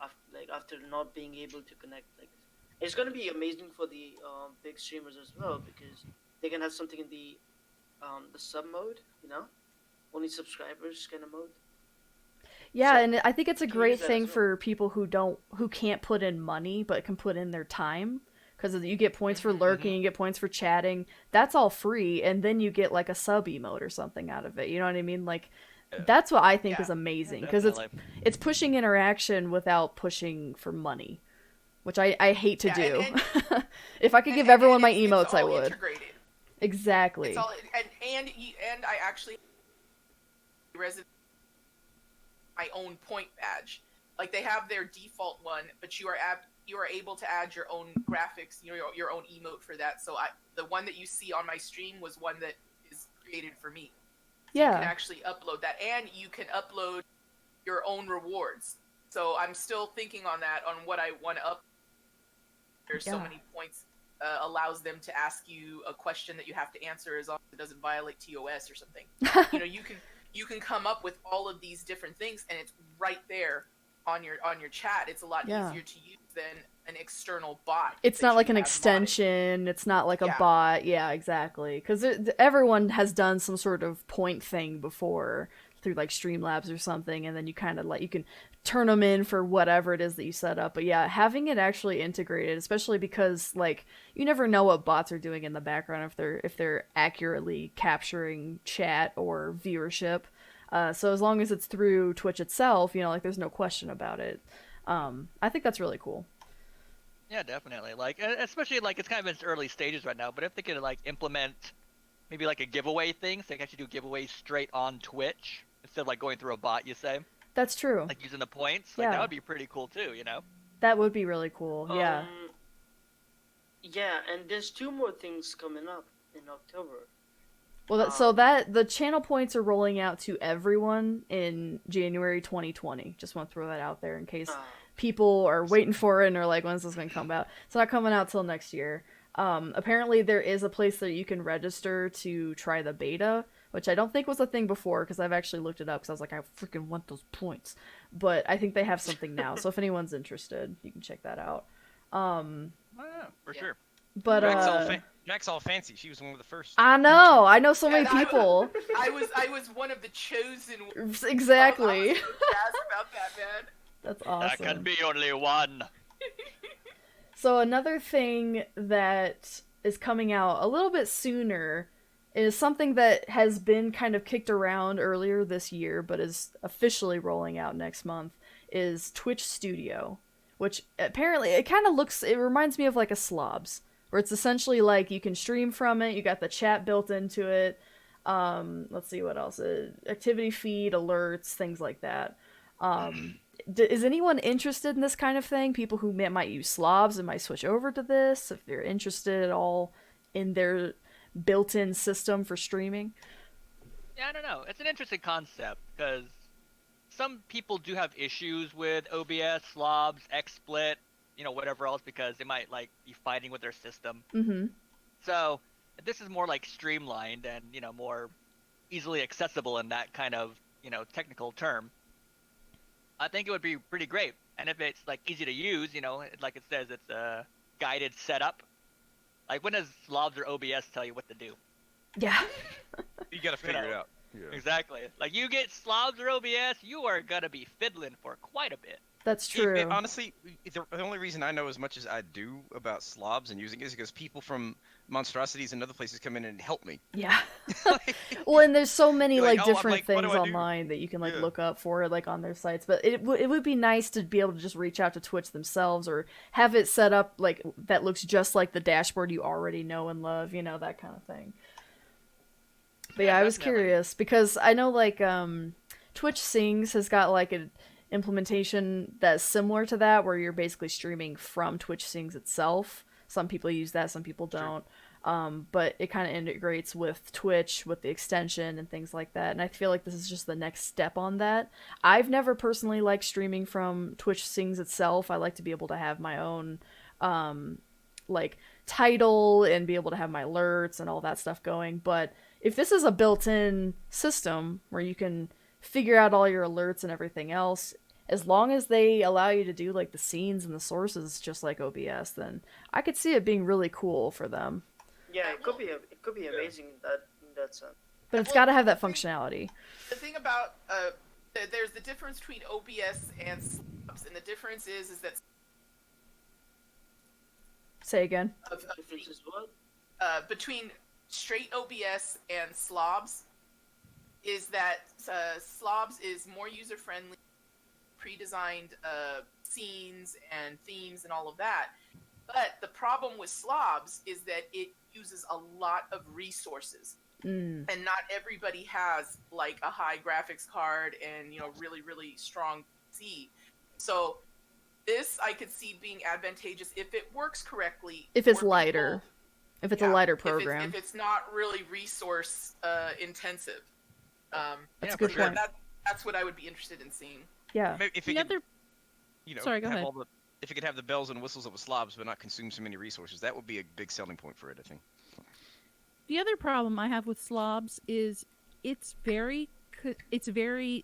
after not being able to connect. Like, it's gonna be amazing for the big streamers as well, because they can have something in the sub mode, only subscribers kind of mode. Yeah, So, and I think it's a you can great use that thing as well. for people who can't put in money but can put in their time, because you get points for lurking, you get points for chatting. That's all free, and then you get like a sub emote or something out of it. You know what I mean? Like, that's what I think Yeah. is amazing, because it's pushing interaction without pushing for money, which I hate to Yeah, do. and- If I could give everyone my it's emotes, I all would. Integrated. Exactly. It's all and I actually my own point badge. Like they have their default one, but you are able to add your own graphics, your own emote for that. So the one that you see on my stream was one that is created for me. So Yeah. you can actually upload that, and you can upload your own rewards. So I'm still thinking on that, on what I want to up. There's so Yeah. many points allows them to ask you a question that you have to answer as long as it doesn't violate TOS or something. You can come up with all of these different things, and it's right there on your chat. It's a lot easier to use than an external bot. It's not like an extension. It's not like a bot. Yeah, exactly. Because everyone has done some sort of point thing before through like Streamlabs or something, and then you kind of you can turn them in for whatever it is that you set up. But yeah, having it actually integrated, especially because like you never know what bots are doing in the background if they're accurately capturing chat or viewership. So as long as it's through Twitch itself, like there's no question about it. I think that's really cool. Yeah, definitely. Like, especially like it's kind of in its early stages right now. But if they could like implement maybe like a giveaway thing, so they can actually do giveaways straight on Twitch instead of like going through a bot, you say? That's true. Like using the points, like that would be pretty cool too, That would be really cool. Yeah. Yeah, and there's 2 more things coming up in October. Well, so that the channel points are rolling out to everyone in January 2020. Just want to throw that out there in case people are waiting for it and are like, when's this going to come out? It's not coming out till next year. Apparently there is a place that you can register to try the beta, which I don't think was a thing before because I've actually looked it up because I was like, I freaking want those points. But I think they have something now. So if anyone's interested, you can check that out. For sure. But Jack's all fancy. She was one of the first. I know so many people. I was one of the chosen ones. Exactly. I was so jazzed about that, man. That's awesome. There can be only one. So another thing that is coming out a little bit sooner is something that has been kind of kicked around earlier this year, but is officially rolling out next month, is Twitch Studio, which apparently it reminds me of like a Slobs, where it's essentially like you can stream from it, you got the chat built into it, let's see what else, activity feed, alerts, things like that. Is anyone interested in this kind of thing? People who might use Slobs and might switch over to this, if they're interested at all in their built-in system for streaming? Yeah, I don't know. It's an interesting concept because some people do have issues with OBS, Slobs, XSplit, whatever else, because they might be fighting with their system. Mm-hmm. So this is more like streamlined and more easily accessible in that kind of technical term. I think it would be pretty great. And if it's easy to use, like it says, it's a guided setup. Like when does Slobs or OBS tell you what to do? Yeah. You gotta figure it out. Yeah. Exactly. Like you get Slobs or OBS, you are gonna be fiddling for quite a bit. That's true. Honestly, the only reason I know as much as I do about Slobs and using it is because people from Monstrosities and other places come in and help me. Yeah. Well, and there's so many different things what do I do? online that you can look up for it on their sites. But it would be nice to be able to just reach out to Twitch themselves or have it set up that looks just like the dashboard you already know and love, that kind of thing. But yeah, I was curious because I know Twitch Sings has got an implementation that's similar to that where you're basically streaming from Twitch Sings itself. Some people use that, some people don't. But it kind of integrates with Twitch, with the extension and things like that. And I feel like this is just the next step on that. I've never personally liked streaming from Twitch Sings itself. I like to be able to have my own title and be able to have my alerts and all that stuff going. But if this is a built-in system where you can figure out all your alerts and everything else, as long as they allow you to do the scenes and the sources just like OBS, then I could see it being really cool for them. Yeah, it could be amazing in that sense. But it's got to have that functionality. The thing about there's the difference between OBS and Slobs, and the difference is that Say again. Difference is what? Between straight OBS and Slobs is that Slobs is more user-friendly, pre-designed scenes and themes and all of that. But the problem with Slobs is that it uses a lot of resources. And not everybody has a high graphics card and really, really strong PC. So this I could see being advantageous if it works correctly. If it's lighter. If it's a lighter program. If it's not really resource intensive. That's a good point. That's what I would be interested in seeing. Yeah. Maybe if Sorry, go ahead. if it could have the bells and whistles of a slobs, but not consume so many resources, that would be a big selling point for it, I think. The other problem I have with slobs is it's very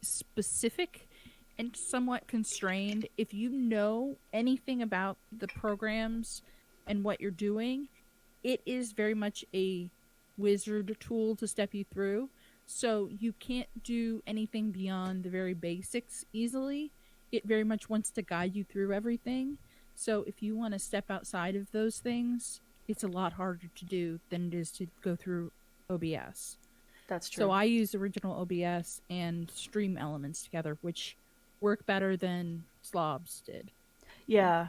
specific and somewhat constrained. If you know anything about the programs and what you're doing, it is very much a wizard tool to step you through. So you can't do anything beyond the very basics easily. It very much wants to guide you through everything. So if you want to step outside of those things, it's a lot harder to do than it is to go through OBS. That's true. So I use original OBS and stream elements together, which work better than slobs did. Yeah.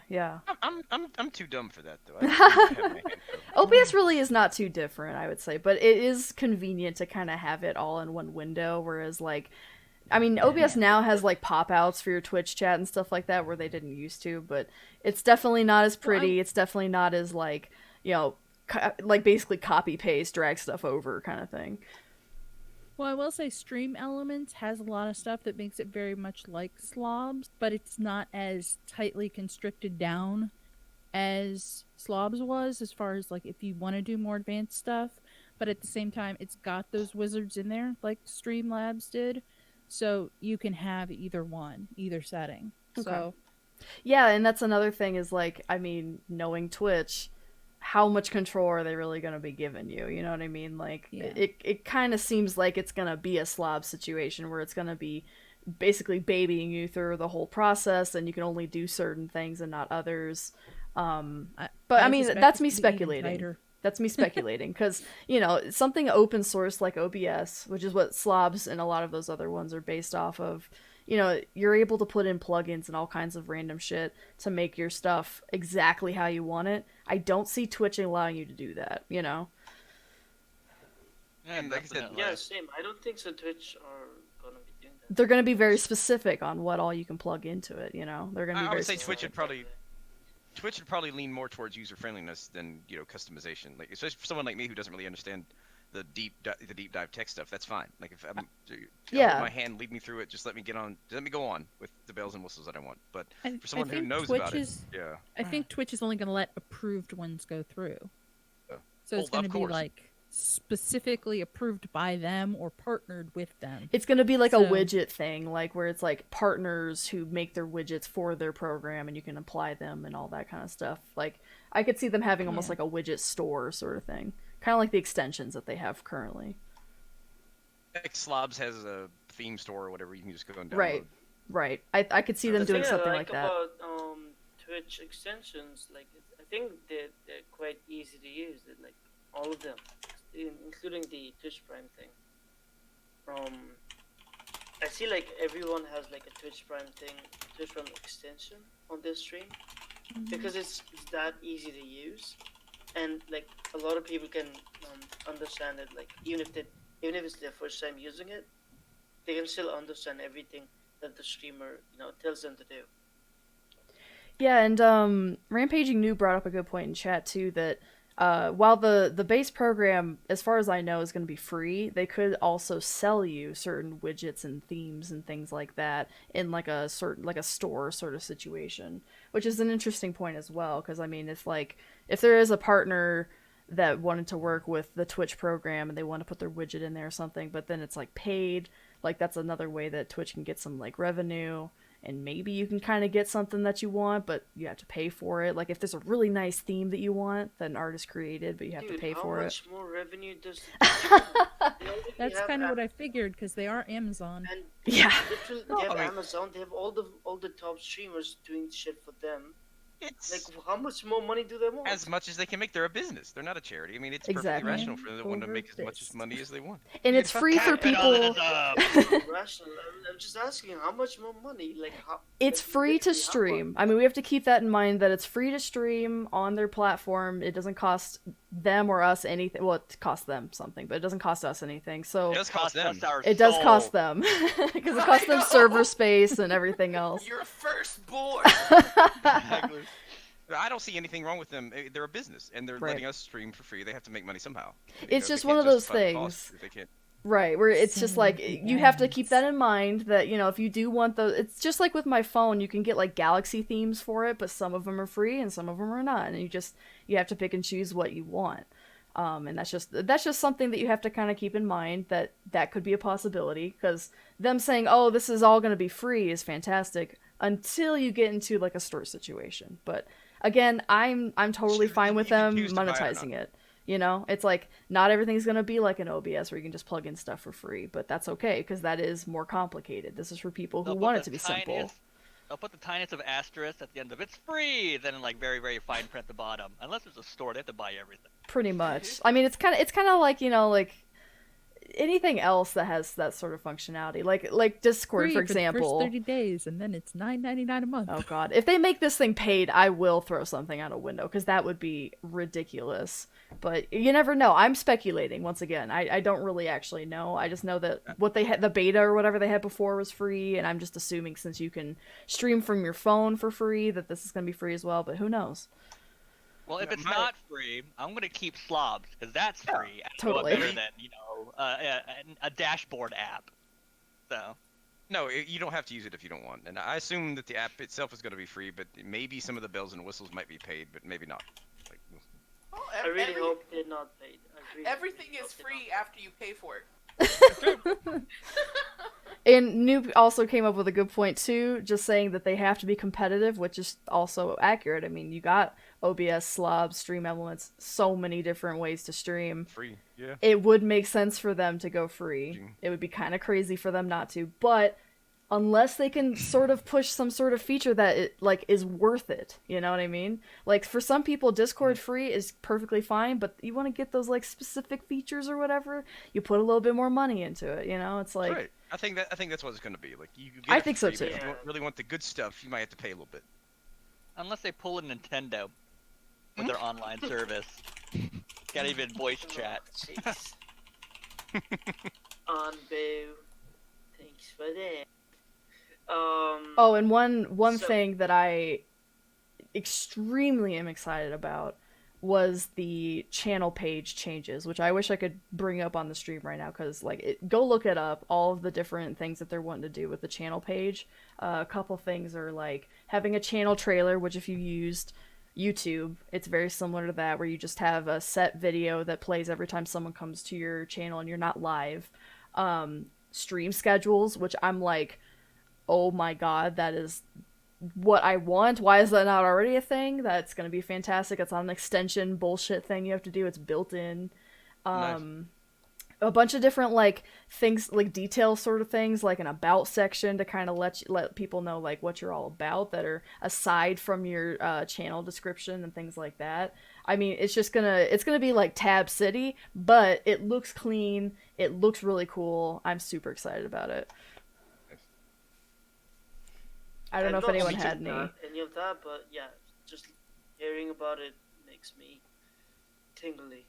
I'm too dumb for that though. I don't have my hand covered. OBS really is not too different, I would say, but it is convenient to kind of have it all in one window, whereas like, I mean, OBS now has like pop-outs for your Twitch chat and stuff like that where they didn't used to, but it's definitely not as pretty. It's definitely not as like, you know, like basically copy-paste, drag stuff over kind of thing. Well, I will say Stream Elements has a lot of stuff that makes it very much like slobs, but it's not as tightly constricted down as slobs was, as far as like if you want to do more advanced stuff. But at the same time, it's got those wizards in there like Streamlabs did, so you can have either one, either setting. Okay. So yeah, and that's another thing is like, I mean, knowing Twitch, how much control are they really going to be giving you? You know what I mean? Like, Yeah. it kind of seems like it's going to be a slob situation where it's going to be basically babying you through the whole process, and you can only do certain things and not others. But I mean, suspect that's it's me gonna be even speculating. tighter. That's me speculating, because, you know, something open source like OBS, which is what slobs and a lot of those other ones are based off of, you know, you're able to put in plugins and all kinds of random shit to make your stuff exactly how you want it. I don't see Twitch allowing you to do that, you know? Yeah, And like I said, definitely. Yeah, same. I don't think so. Twitch are gonna be doing that. They're going to be very specific on what all you can plug into it, you know? They're going to be I very would say specific. Twitch would probably lean more towards user friendliness than, you know, customization. Like, especially for someone like me who doesn't really understand the deep dive tech stuff, that's fine. Like, if I'm Yeah. hold my hand, lead me through it, just let me go on with the bells and whistles that I want. But I for someone who think knows Twitch about is, it, yeah. I think Twitch is only going to let approved ones go through. So it's Well, going of to be course. like specifically approved by them or partnered with them. It's going to be like a So- widget thing, like where it's like partners who make their widgets for their program and you can apply them and all that kind of stuff. Like, I could see them having almost Yeah. like a widget store sort of thing. Kind of like the extensions that they have currently. Like Slobs has a theme store or whatever, you can just go and download. Right. I could see them The doing thing something I like like that. about Twitch extensions, like I think they're quite easy to use. They're, like all of them, including the Twitch Prime thing. I see like everyone has like a Twitch Prime thing, Twitch Prime extension on their stream, because it's that easy to use, and like a lot of people can understand it. Like even if it's their first time using it, they can still understand everything that the streamer tells them to do. Yeah, and Rampaging Noob brought up a good point in chat too, that while the base program, as far as I know, is going to be free, they could also sell you certain widgets and themes and things like that in like a store sort of situation, which is an interesting point as well. Because I mean, if there is a partner that wanted to work with the Twitch program and they want to put their widget in there or something, but then it's like paid, like that's another way that Twitch can get some like revenue. And maybe you can kind of get something that you want, but you have to pay for it. Like if there's a really nice theme that you want that an artist created, but you have to pay for it. How much more revenue does? That's kind of what I figured, because they are Amazon. And Yeah. literally, they have Amazon. They have all the top streamers doing shit for them. It's Like, how much more money do they want? as much as they can make. They're a business. They're not a charity. I mean, it's Exactly. perfectly rational for them to want to make as much Overfist. money as they want. And it's free for people. Rational. I'm just asking, how much more money? Like, how? It's like, free to literally, how stream. I mean, we have to keep that in mind that it's free to stream on their platform. It doesn't cost them or us anything. Well, it costs them something, but it doesn't cost us anything. So It does cost them. us our it does soul. cost them because it costs them server space and everything else. Your firstborn. Exactly. I don't see anything wrong with them. They're a business, and they're Right. letting us stream for free. They have to make money somehow. It's They just can't one of those justify the cost things. if they can't. Right, where it's just like, the you have to ends. keep that in mind that, if you do want it's just like with my phone, you can get like galaxy themes for it, but some of them are free and some of them are not, and you have to pick and choose what you want. And that's just something that you have to kind of keep in mind, that could be a possibility, because them saying, oh, this is all going to be free is fantastic until you get into like a store situation. But again, I'm totally fine with them monetizing it. It's like, not everything's going to be like an OBS where you can just plug in stuff for free, but that's okay, because that is more complicated. This is for people who want it to be simple. I'll put the tiniest of asterisk at the end of it's free, then in like very, very fine print at the bottom. Unless there's a store, they have to buy everything. Pretty much. I mean, it's kind of like, like anything else that has that sort of functionality, like Discord, Free for the example. first 30 days, and then it's $9.99 a month. Oh god, if they make this thing paid, I will throw something out a window, because that would be ridiculous. But you never know. I'm speculating once again. I don't really actually know. I just know that what they had, the beta or whatever they had before, was free, and I'm just assuming since you can stream from your phone for free, that this is going to be free as well, but who knows? Well, if it's not free, I'm gonna keep slobs, because that's free. Totally. Better than a dashboard app. So. No, you don't have to use it if you don't want. And I assume that the app itself is going to be free, but maybe some of the bells and whistles might be paid, but maybe not. Like, well, I really hope they're not paid. Everything is free after you pay for it. And Noob also came up with a good point too, just saying that they have to be competitive, which is also accurate. I mean, you got OBS, slobs, stream elements, so many different ways to stream. Free, yeah. It would make sense for them to go free. It would be kind of crazy for them not to, but unless they can sort of push some sort of feature that is worth it, you know what I mean? Like, for some people, Discord free is perfectly fine, but you want to get those like specific features or whatever, you put a little bit more money into it, It's like, right. I think that's what it's going to be. Like, you get I think so free, too. If you really want the good stuff, you might have to pay a little bit. Unless they pull a Nintendo with their online service. Can't even voice chat. On Boo. Thanks for that. Oh, and one thing that I extremely am excited about was the channel page changes, which I wish I could bring up on the stream right now, because go look it up, all of the different things that they're wanting to do with the channel page. A couple things are like having a channel trailer, which if you used YouTube, it's very similar to that, where you just have a set video that plays every time someone comes to your channel and you're not live. Stream schedules, which I'm like, oh my god, that is what I want. Why is that not already a thing? That's gonna be fantastic. It's not an extension bullshit thing you have to do. It's built in. Nice. A bunch of different things, like detail sort of things, like an about section to kind of let people know like what you're all about, that are aside from your channel description and things like that. I mean, it's gonna be like Tab City, but it looks clean. It looks really cool. I'm super excited about it. I don't know if anyone had any of that, but yeah, just hearing about it makes me tingly.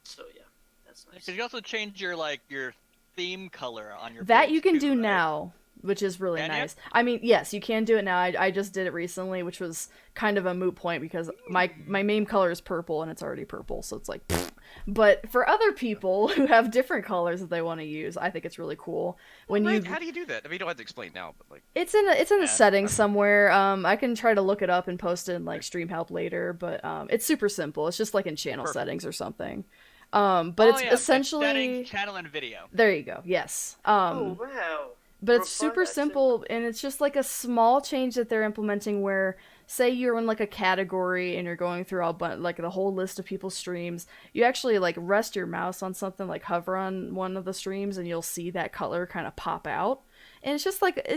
So yeah, that's nice. Because you also change your theme color on your that page you can too, do right? now, which is really Can you? nice. I mean, yes, you can do it now. I just did it recently, which was kind of a moot point because my main color is purple and it's already purple, so it's like pfft. But for other people who have different colors that they want to use, I think it's really cool. When Right, how do you do that? I mean, you don't have to explain now, but like, it's in the settings somewhere. I can try to look it up and post it in stream help later, but it's super simple. It's just like in channel settings or something. But it's essentially settings, channel, and video. There you go. Yes. Oh wow. But it's super simple, and it's just like a small change that they're implementing where, say you're in like a category and you're going through the whole list of people's streams, you actually rest your mouse on something, hover on one of the streams, and you'll see that color kind of pop out. And it's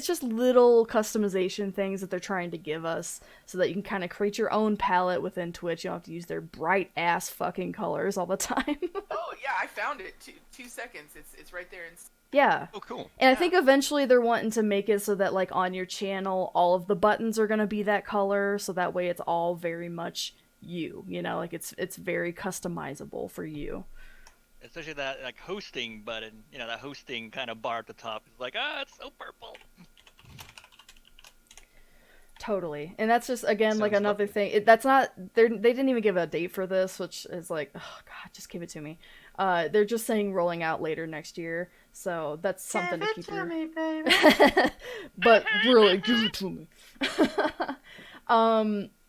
just little customization things that they're trying to give us so that you can kind of create your own palette within Twitch. You don't have to use their bright ass fucking colors all the time. Oh yeah, I found it. 2 seconds. It's right there. Yeah. oh cool. And I think eventually they're wanting to make it so that on your channel, all of the buttons are going to be that color, so that way it's all very much you, it's very customizable for you. Especially that hosting button, that hosting kind of bar at the top. It's like, it's so purple. Totally. And that's just, again, Sounds another lovely. thing. That's not, they didn't even give a date for this, which is oh god, just give it to me. They're just saying rolling out later next year. So that's something Give to it keep to me, baby. But really, give it to me.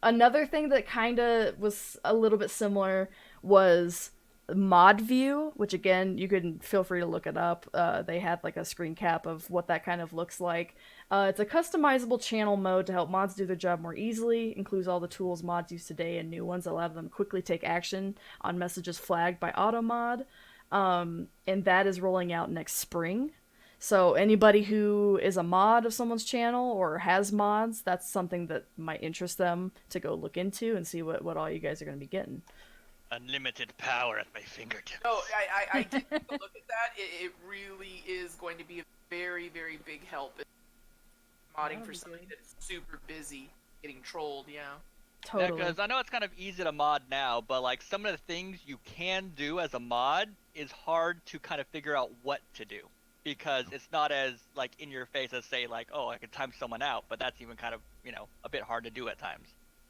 Another thing that kind of was a little bit similar was mod view, which again, you can feel free to look it up. They had like a screen cap of what that kind of looks like. It's a customizable channel mode to help mods do their job more easily. Includes all the tools mods use today and new ones that allow them to quickly take action on messages flagged by automod. And that is rolling out next spring. So anybody who is a mod of someone's channel or has mods, that's something that might interest them to go look into and see what all you guys are going to be getting. Unlimited power at my fingertips. No, I did take a look at that. It really is going to be a very, very big help in modding for somebody that's super busy getting trolled, yeah. Totally. Because I know it's kind of easy to mod now, but like some of the things you can do as a mod is hard to kind of figure out what to do. Because it's not as like in your face as say like, oh, I could time someone out, but that's even kind of, a bit hard to do at times.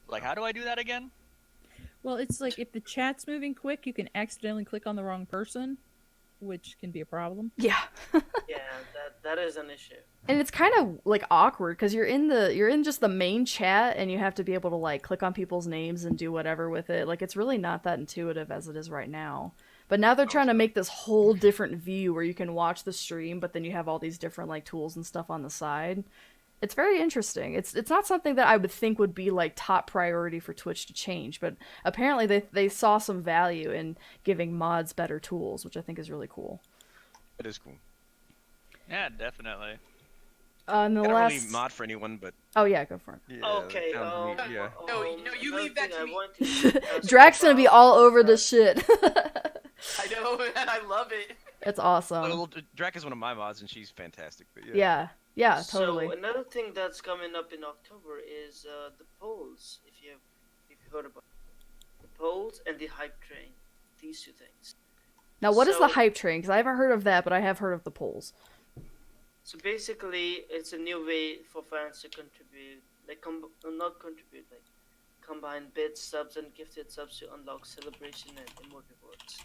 Like, how do I do that again? Well, it's like if the chat's moving quick, you can accidentally click on the wrong person, which can be a problem. Yeah. Yeah, that is an issue. And it's kind of like awkward because you're in just the main chat and you have to be able to like click on people's names and do whatever with it. Like it's really not that intuitive as it is right now. But now they're trying to make this whole different view where you can watch the stream, but then you have all these different like tools and stuff on the side. It's very interesting. It's not something that I would think would be like top priority for Twitch to change, but apparently they saw some value in giving mods better tools, which I think is really cool. It is cool. Yeah, definitely. And the I don't last really mod for anyone, but oh yeah, go for it. yeah, Okay. that sounds neat, yeah. No, you leave that to me. Drax gonna be all over this shit. I know, and I love it. It's awesome. Well, Drac is one of my mods, and she's fantastic. But yeah. Yeah, totally. So another thing that's coming up in October is the polls. If you heard about the polls and the hype train, these two things. Now, what is So- the hype train? Because I haven't heard of that, but I have heard of the polls. So basically, it's a new way for fans to contribute, like not contribute, like combine bits, subs, and gifted subs to unlock celebration and emote rewards.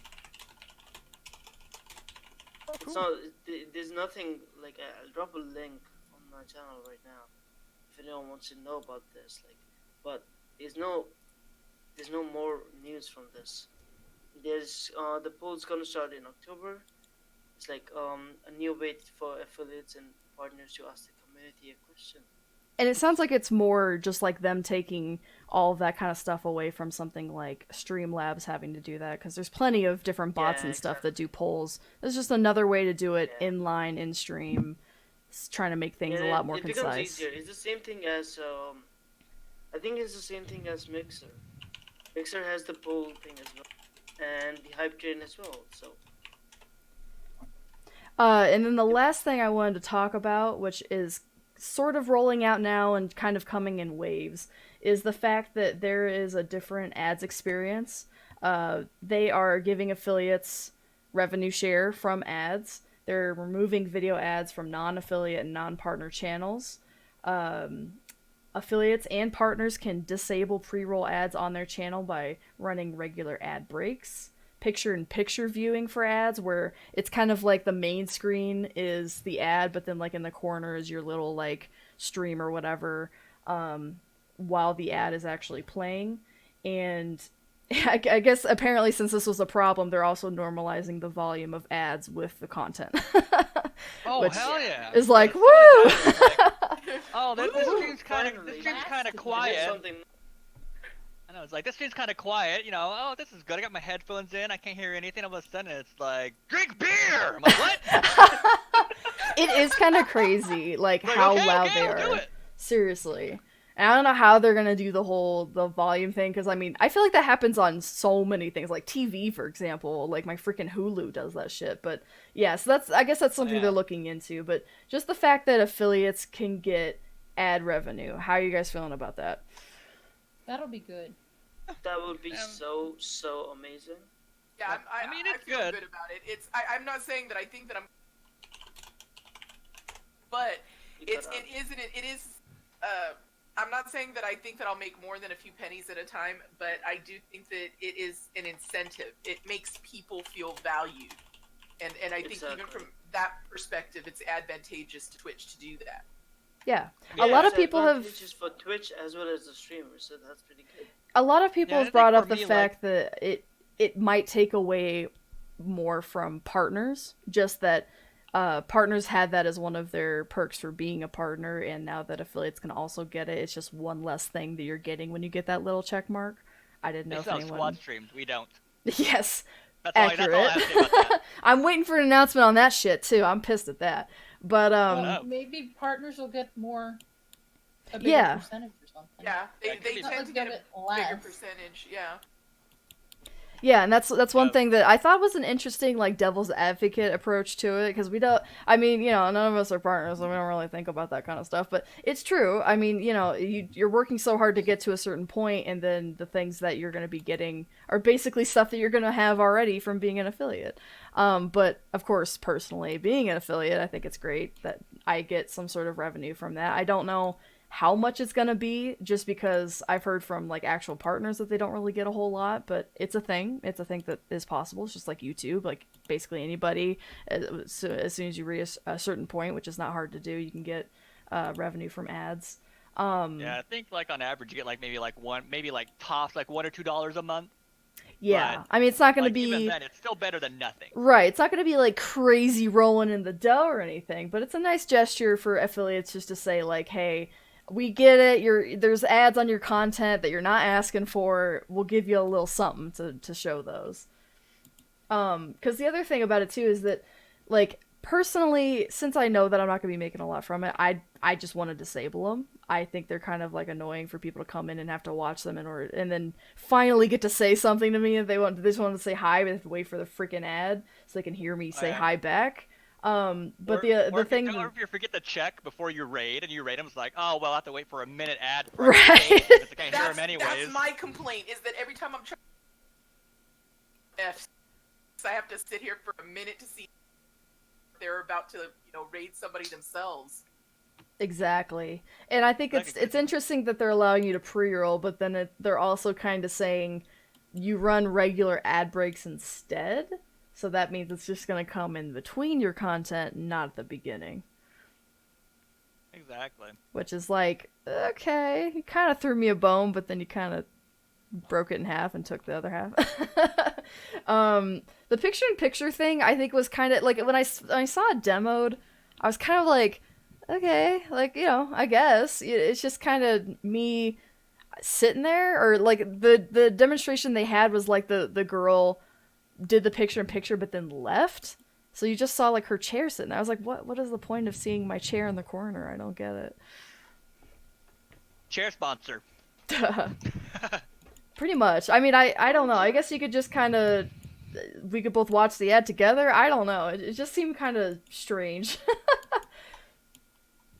It's not. There's nothing like I'll drop a link on my channel right now if anyone wants to know about this. Like, but there's no more news from this. There's the poll's gonna start in October. It's like a new way for affiliates and partners to ask the community a question. And it sounds like it's more just like them taking all of that kind of stuff away from something like Streamlabs having to do that, because there's plenty of different bots and stuff that do polls. There's just another way to do it in-line, in-stream, trying to make things a lot more concise. It becomes easier. It's the same thing as, I think it's the same thing as Mixer. Mixer has the poll thing as well, and the hype train as well, so... and then the last thing I wanted to talk about, which is sort of rolling out now and kind of coming in waves, is the fact that there is a different ads experience. They are giving affiliates revenue share from ads. They're removing video ads from non-affiliate and non-partner channels. Affiliates and partners can disable pre-roll ads on their channel by running regular ad breaks. Picture-in-picture viewing for ads, where it's kind of like the main screen is the ad, but then like in the corner is your little like stream or whatever, while the ad is actually playing. And I guess apparently since this was a problem, they're also normalizing the volume of ads with the content. Oh, which hell yeah! is like, woo! Oh, this stream's kind of quiet. Something... I know, it's like, this stream's kind of quiet, oh, this is good, I got my headphones in, I can't hear anything, all of a sudden it's like, drink beer! I'm like, what? It is kind of crazy, like how okay, loud okay, they I'll do are. it. Seriously. And I don't know how they're gonna do the volume thing, because I mean, I feel like that happens on so many things, like TV, for example. Like my freaking Hulu does that shit. But yeah, so I guess that's something they're looking into. But just the fact that affiliates can get ad revenue, how are you guys feeling about that? That'll be good. That would be so amazing. Yeah, I mean, it's I feel good. good about it. I'm not saying that I think that I'm, but it is. I'm not saying that I think that I'll make more than a few pennies at a time, but I do think that it is an incentive. It makes people feel valued, and I think even from that perspective, it's advantageous to Twitch to do that. Yeah. Yeah. A lot of It's people have advantageous for Twitch as well as the streamers, so that's pretty good. a lot of people Yeah, I have brought think up for the me, fact that it might take away more from partners, just that partners had that as one of their perks for being a partner, and now that affiliates can also get it, it's just one less thing that you're getting when you get that little check mark. I didn't know They if sell anyone... squad streams. We don't. Yes, That's all I accurate. have to say about that. I'm waiting for an announcement on that shit too. I'm pissed at that. But Well, maybe partners will get a bigger Yeah. percentage or something. Yeah, they That could be tend to get a bigger percentage. Yeah. yeah, and that's one Yeah. thing that I thought was an interesting, like, devil's advocate approach to it, because we don't, I mean, you know, none of us are partners, so we don't really think about that kind of stuff, but it's true. I mean, you know, you're working so hard to get to a certain point, and then the things that you're going to be getting are basically stuff that you're going to have already from being an affiliate. But, of course, personally, being an affiliate, I think it's great that I get some sort of revenue from that. I don't know how much it's gonna be, just because I've heard from, like, actual partners that they don't really get a whole lot, but it's a thing that is possible. It's just like YouTube, like, basically anybody, so as soon as you reach a certain point, which is not hard to do, you can get revenue from ads. Yeah, I think like on average you get like maybe tops like $1 or $2 a month. Yeah, But, I mean, it's not gonna Like, be even then, it's still better than nothing. right. It's not gonna be like crazy rolling in the dough or anything, but it's a nice gesture for affiliates just to say, like, hey, we get it. There's ads on your content that you're not asking for. We'll give you a little something to show those. Because the other thing about it too is that, like, personally, since I know that I'm not gonna be making a lot from it, I just want to disable them. I think they're kind of, like, annoying for people to come in and have to watch them and then finally get to say something to me if they just want to say hi, but they have to wait for the freaking ad so they can hear me say hi back. But the thing, or if you forget to check before you raid, and you raid them, it's like, oh well, I have to wait for a minute ad. Right. Because I can't hear them anyways. That's my complaint, is that every time I'm trying Fs, I have to sit here for a minute to see if they're about to, raid somebody themselves. exactly. And I think it's interesting that they're allowing you to pre-roll, but then they're also kind of saying you run regular ad breaks instead. So that means it's just going to come in between your content, not at the beginning. Exactly. Which is like, okay, you kind of threw me a bone, but then you kind of broke it in half and took the other half. The picture-in-picture thing, I think, was kind of, like, when I saw it demoed, I was kind of like, okay, like, I guess. It's just kind of me sitting there, or, like, the demonstration they had was, like, the girl did the picture-in-picture but then left. So you just saw, like, her chair sitting there. I was like, what is the point of seeing my chair in the corner? I don't get it. Chair sponsor. Pretty much. I mean, I don't know. I guess you could just kind of... We could both watch the ad together? I don't know. It just seemed kind of strange.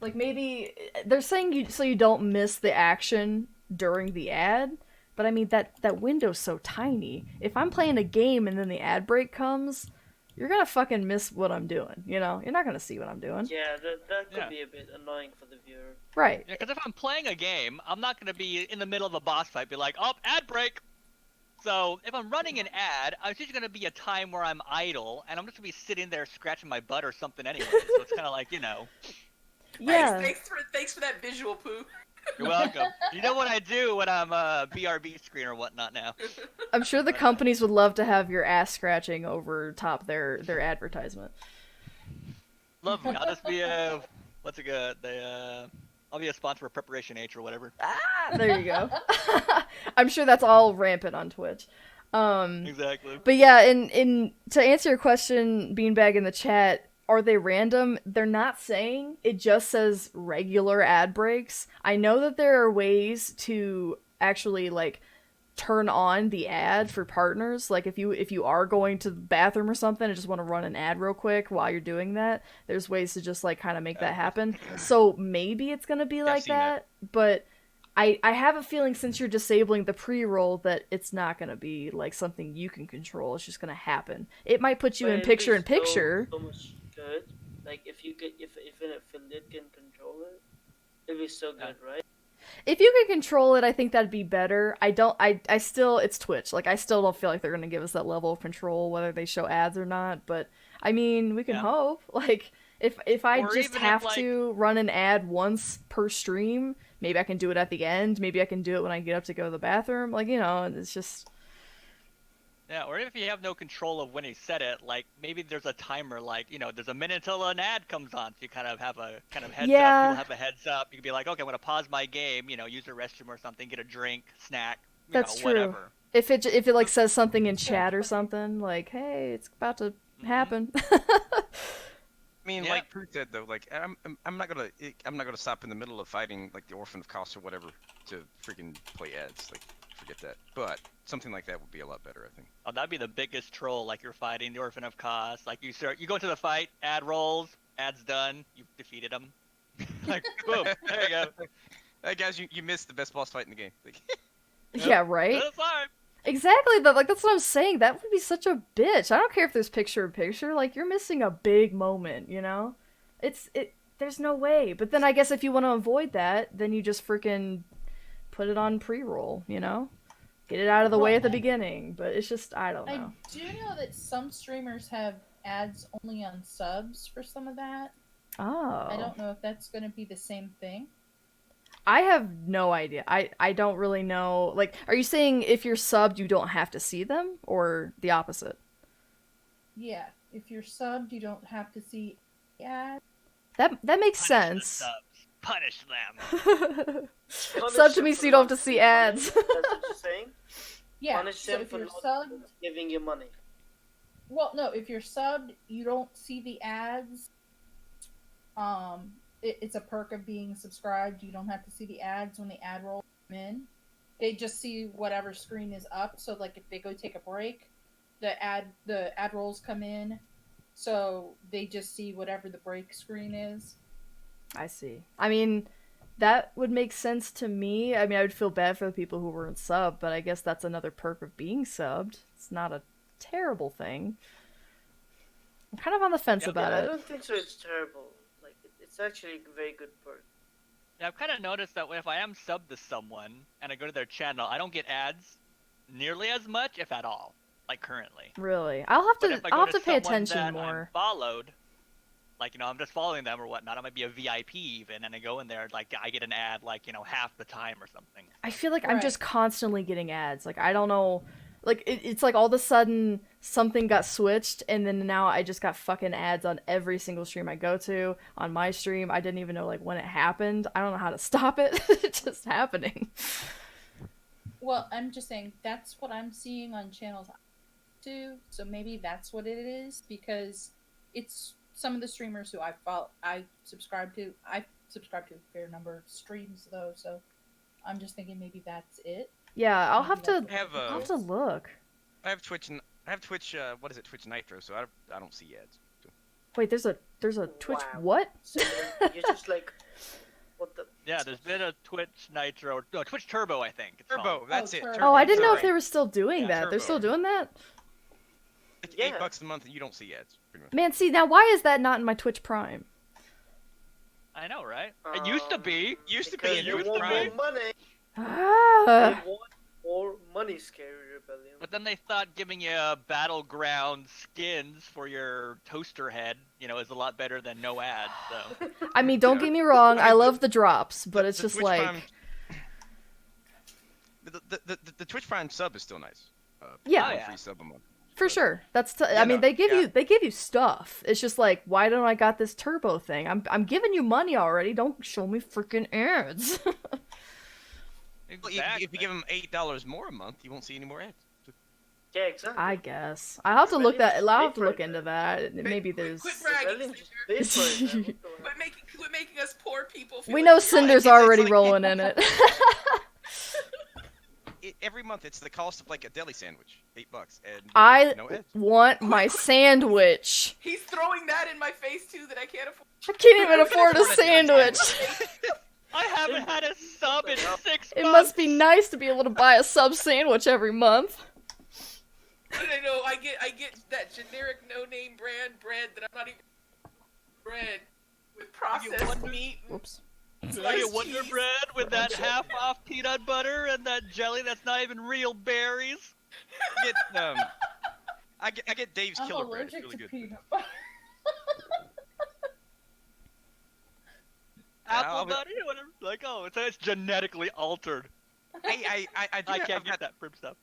Like, maybe... They're saying so you don't miss the action during the ad, but I mean, that window's so tiny. If I'm playing a game and then the ad break comes, you're gonna fucking miss what I'm doing, You're not gonna see what I'm doing. Yeah, that could be a bit annoying for the viewer. Right. Yeah, because if I'm playing a game, I'm not going to be in the middle of a boss fight, be like, oh, ad break! So, if I'm running an ad, it's usually going to be a time where I'm idle, and I'm just going to be sitting there scratching my butt or something anyway, so it's kind of like, Yeah. Thanks for that visual, Pooh. You're welcome. You know what I do when I'm BRB screen or whatnot now. I'm sure the companies would love to have your ass scratching over top their advertisement. Lovely. I'll just be I'll be a sponsor for Preparation H or whatever. Ah, there you go. I'm sure that's all rampant on Twitch. Exactly. But yeah, in to answer your question, Beanbag in the chat, are they random? They're not saying. It just says regular ad breaks. I know that there are ways to actually, like, turn on the ad for partners. Like, if you are going to the bathroom or something and just want to run an ad real quick while you're doing that, there's ways to just, like, kind of make that happen. So maybe it's gonna be like that, but I have a feeling, since you're disabling the pre-roll, that it's not gonna be, like, something you can control. It's just gonna happen. It might put you in picture-in-picture. So much good. Like, if an affiliate can control it, it'd be so good, right? If you can control it, I think that'd be better. It's Twitch. Like, I still don't feel like they're gonna give us that level of control, whether they show ads or not, but I mean, we can hope. Like, if I Or just even have if, like- to run an ad once per stream, maybe I can do it at the end. Maybe I can do it when I get up to go to the bathroom. Like, you know, it's just. Yeah, or if you have no control of when you set it, like maybe there's a timer, like there's a minute until an ad comes on, so you kind of have a heads up. People have a heads up. You can be like, okay, I'm gonna pause my game, use the restroom or something, get a drink, snack, That's true. whatever. If it like says something in chat or something, like, hey, it's about to happen. I mean, like Prue said though, like I'm not gonna stop in the middle of fighting like the Orphan of Kos or whatever to freaking play ads. Like, forget that. But something like that would be a lot better, I think. Oh, that'd be the biggest troll. Like you're fighting the Orphan of Kos. Like you go into the fight, ad rolls, ad's done, you defeated him. Like boom, there you go. Hey guys, you missed the best boss fight in the game. Like, Yeah, right? Sorry. Exactly, like that's what I'm saying. That would be such a bitch. I don't care if there's picture-in-picture, like you're missing a big moment, you know? There's no way. But then I guess if you want to avoid that, then you just freaking put it on pre-roll, you know? Get it out of the way at the beginning. But it's just, I don't know. I do know that some streamers have ads only on subs for some of that. Oh. I don't know if that's going to be the same thing. I have no idea. I don't really know. Like, are you saying if you're subbed, you don't have to see them? Or the opposite? Yeah. If you're subbed, you don't have to see ads. That makes sense. Punish them. Sub to me so you don't have to see ads. That's what you're saying? Yeah. Punish So them if for you're not subbed, giving you money. well, no, if you're subbed, you don't see the ads. It's a perk of being subscribed. You don't have to see the ads when the ad rolls come in. They just see whatever screen is up. So, like, if they go take a break, the ad rolls come in. So they just see whatever the break screen is. I see. I mean, that would make sense to me. I mean, I would feel bad for the people who weren't subbed, but I guess that's another perk of being subbed. It's not a terrible thing. I'm kind of on the fence about I it. don't think so. It's terrible. Like, it's actually a very good perk. Yeah, I've kind of noticed that if I am subbed to someone and I go to their channel, I don't get ads nearly as much, if at all, like currently. Really, I'll have But if I to go pay someone attention that more. I'm followed, like I'm just following them or whatnot. I might be a VIP even, and I go in there like I get an ad like half the time or something. I feel like I'm Right. just constantly getting ads. Like, I don't know. Like, it's like all of a sudden something got switched, and then now I just got fucking ads on every single stream I go to. On my stream, I didn't even know, like, when it happened. I don't know how to stop it. It's just happening. Well, I'm just saying that's what I'm seeing on channels too. So maybe that's what it is, because it's some of the streamers who I subscribe to. I subscribe to a fair number of streams though, so I'm just thinking maybe that's it. Yeah, I'll have to, I'll I'll have to look. I have Twitch. What is it? Twitch Nitro. So I don't see ads. So. Wait, there's a Twitch Wow. what? So you're just like, what the? Yeah, there's been a Twitch Nitro, no, Twitch Turbo, I think. It's Turbo. called. That's it. Turbo. Turbo. Oh, I didn't know if Sorry. they were still doing Yeah, that. They're Turbo. still doing that? It's Yeah. $8 a month and you don't see ads. Pretty much. Man, see, now why is that not in my Twitch Prime? I know, right? It used to be. Used to be Because in you Twitch want Prime. more money. Ah. You want more money, Scary Rebellion. But then they thought giving you battleground skins for your toaster head, is a lot better than no ads. So I mean, don't Yeah. get me wrong, I I- love the drops, but it's The just Twitch like... Prime- the Twitch Prime sub is still nice. Yeah. Oh, yeah. Free sub a month. For sure. That's I Yeah, mean, no, they give yeah. you stuff. It's just like, why don't I got this turbo thing? I'm giving you money already. Don't show me freaking ads. Well, if you give them $8 more a month, you won't see any more ads. Yeah, exactly. I guess. I'll have to look that. I'll have to look Different. into that. Maybe there's. Quit bragging, Rebellion just Cinder. paid for it, man. What the- Quit making us poor people. feel We like know we're Cinder's it's already like- rolling in it. Every month, it's the cost of like a deli sandwich, $8, and I no ads. want my sandwich. He's throwing that in my face too that I can't afford. I can't even afford a sandwich. I haven't had a sub in 6 months. It must be nice to be able to buy a sub sandwich every month. I know. I get that generic no-name brand bread that I'm not even bread with processed Wonder- meat. Whoops. I sliced get Wonder cheese. Bread with that half-off peanut butter and that jelly that's not even real berries. Get I get Dave's I'm killer bread. It's allergic really to good. peanut butter. Apple butter, whatever. Like, oh, it's genetically altered. Hey, I I can't get that from stuff.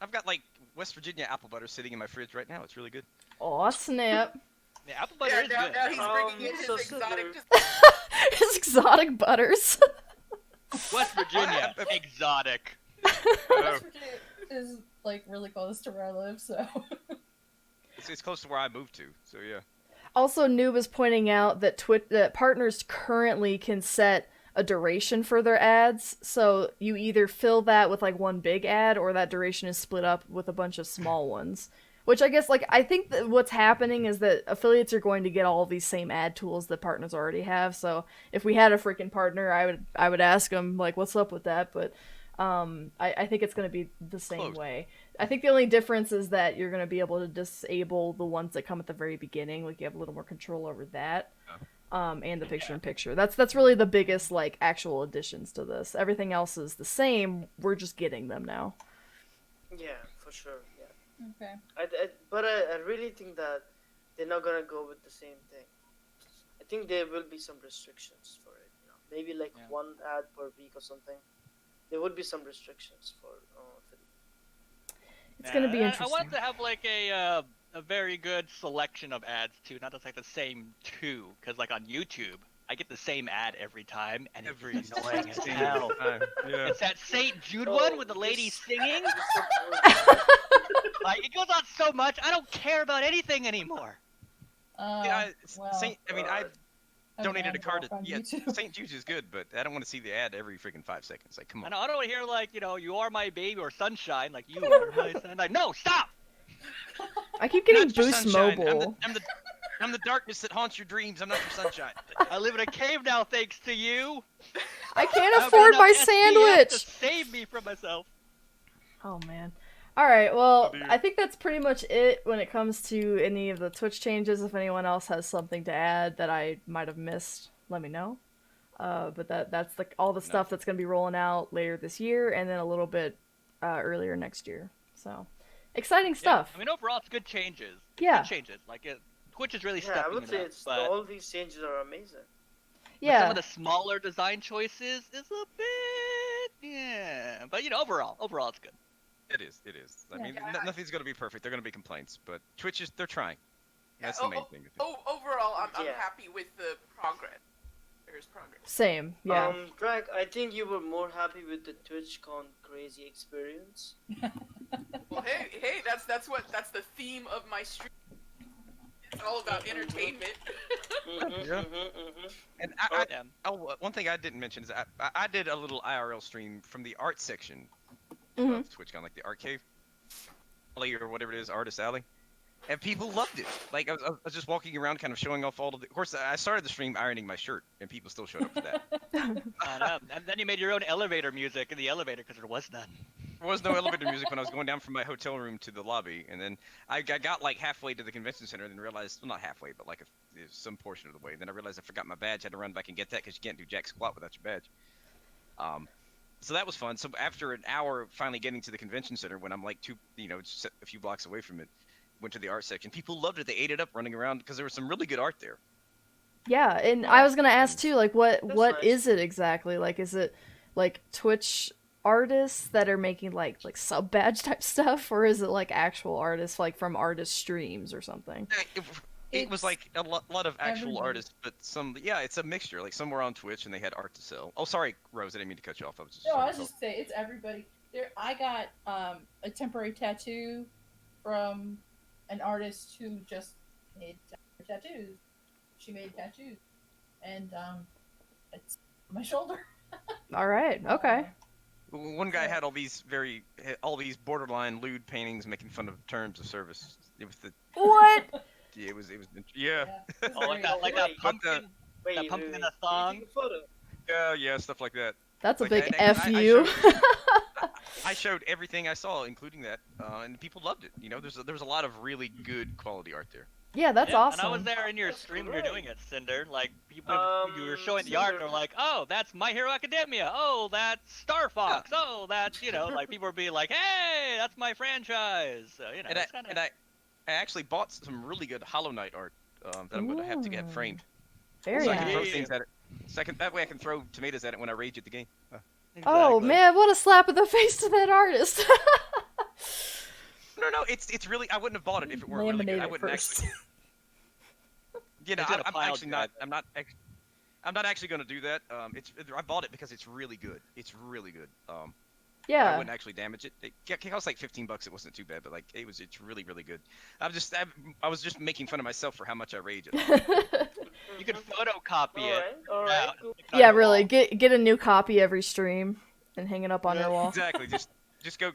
I've got like West Virginia apple butter sitting in my fridge right now. It's really good. Aw, snap. Yeah, apple butter is good. Now he's bringing in his so exotic. His exotic butters. West Virginia, exotic. West Virginia is like really close to where I live, so. It's close to where I moved to, so yeah. Also, Noob is pointing out that that partners currently can set a duration for their ads, so you either fill that with like one big ad, or that duration is split up with a bunch of small ones. Which I guess, like, I think that what's happening is that affiliates are going to get all these same ad tools that partners already have. So if we had a freaking partner, I would ask them, like, what's up with that? But I think it's going to be the same way. I think the only difference is that you're going to be able to disable the ones that come at the very beginning. Like, you have a little more control over that. And the picture-in-picture. That's really the biggest, like, actual additions to this. Everything else is the same. We're just getting them now. Yeah, for sure. Yeah. Okay. But I really think that they're not gonna go with the same thing. I think there will be some restrictions for it. You know, maybe like one ad per week or something. There would be some restrictions for. It's gonna be interesting. I want to have like a very good selection of ads too, not just like the same two. Because like on YouTube, I get the same ad every time, and it's annoying as hell. Yeah. It's that St. Jude one with the lady singing. Like, it goes on so much, I don't care about anything anymore. I donated a card. Yeah, St. Jude's is good, but I don't want to see the ad every freaking 5 seconds. Like, come on. I don't want to hear like, you are my baby or sunshine. Like, you are my sun. Like, no, stop. I keep getting Not your Boost sunshine. Mobile. I'm the darkness that haunts your dreams. I'm not your sunshine. I live in a cave now, thanks to you. I can't afford my sandwich. To save me from myself. Oh man. Alright, well, I think that's pretty much it when it comes to any of the Twitch changes. If anyone else has something to add that I might have missed, let me know. But that's like all the stuff that's going to be rolling out later this year, and then a little bit earlier next year. So, exciting stuff. I mean, overall, it's good changes. Yeah. Good changes. Like, Twitch is really stepping I would say all these changes are amazing. Yeah. Some of the smaller design choices is a bit, but overall it's good. It is. I mean, nothing's going to be perfect. They're going to be complaints, but Twitch they're trying. That's the main thing. Overall, I'm happy with the progress. There's progress. Same, yeah. Drag, I think you were more happy with the TwitchCon crazy experience. Well, hey, that's the theme of my stream. It's all about entertainment. And one thing I didn't mention is I did a little IRL stream from the art section of TwitchCon, like the art cave, or whatever it is, Artist Alley, and people loved it. Like I was just walking around, kind of showing off all of the. Of course, I started the stream ironing my shirt, and people still showed up for that. And then you made your own elevator music in the elevator because there was none. There was no elevator music when I was going down from my hotel room to the lobby, and then I got like halfway to the convention center, and then realized, well, not halfway, but like some portion of the way. Then I realized I forgot my badge. I had to run back and get that because you can't do jack squat without your badge. So that was fun. So after an hour finally getting to the convention center, when I'm like just a few blocks away from it, went to the art section. People loved it. They ate it up running around because there was some really good art there. Yeah, and I was gonna ask too, like, what nice. is it exactly? Like, is it like Twitch artists that are making like sub badge type stuff, or is it like actual artists like from artist streams or something? It was like a lot of actual artists, but it's a mixture. Like some were on Twitch and they had art to sell. Oh, sorry, Rose, I didn't mean to cut you off. I was just saying, it's everybody. I got a temporary tattoo from an artist who just made tattoos. She made tattoos, and it's on my shoulder. All right, okay. One guy had all these borderline lewd paintings making fun of terms of service. It was what? It was yeah. Like that pumpkin. That pumpkin in a thong. Yeah, stuff like that. That's a like, big F you. I showed everything I saw, including that, and people loved it. There was a lot of really good quality art there. Yeah, that's awesome. And I was there in your stream when you're doing it, Cinder. Like, people, you were showing the Cinder. art, and they're like, oh, that's My Hero Academia. Oh, that's Star Fox. Oh, that's, like, people were being like, hey, that's my franchise. So, And I actually bought some really good Hollow Knight art that I'm going to have to get framed. Very so nice. I can throw things at it. That way I can throw tomatoes at it when I rage at the game. Exactly. Oh man, what a slap in the face to that artist. No, it's really. I wouldn't have bought it if it weren't really good. I wouldn't actually. I'm actually not. I'm not actually going to do that. I bought it because it's really good. It's really good. Yeah. I wouldn't actually damage it. It cost like $15. It wasn't too bad, but like it's really really good. I was just making fun of myself for how much I rage it. You could photocopy it. All right. Cool. Yeah, really. Get a new copy every stream and hang it up on your wall. Exactly. Just go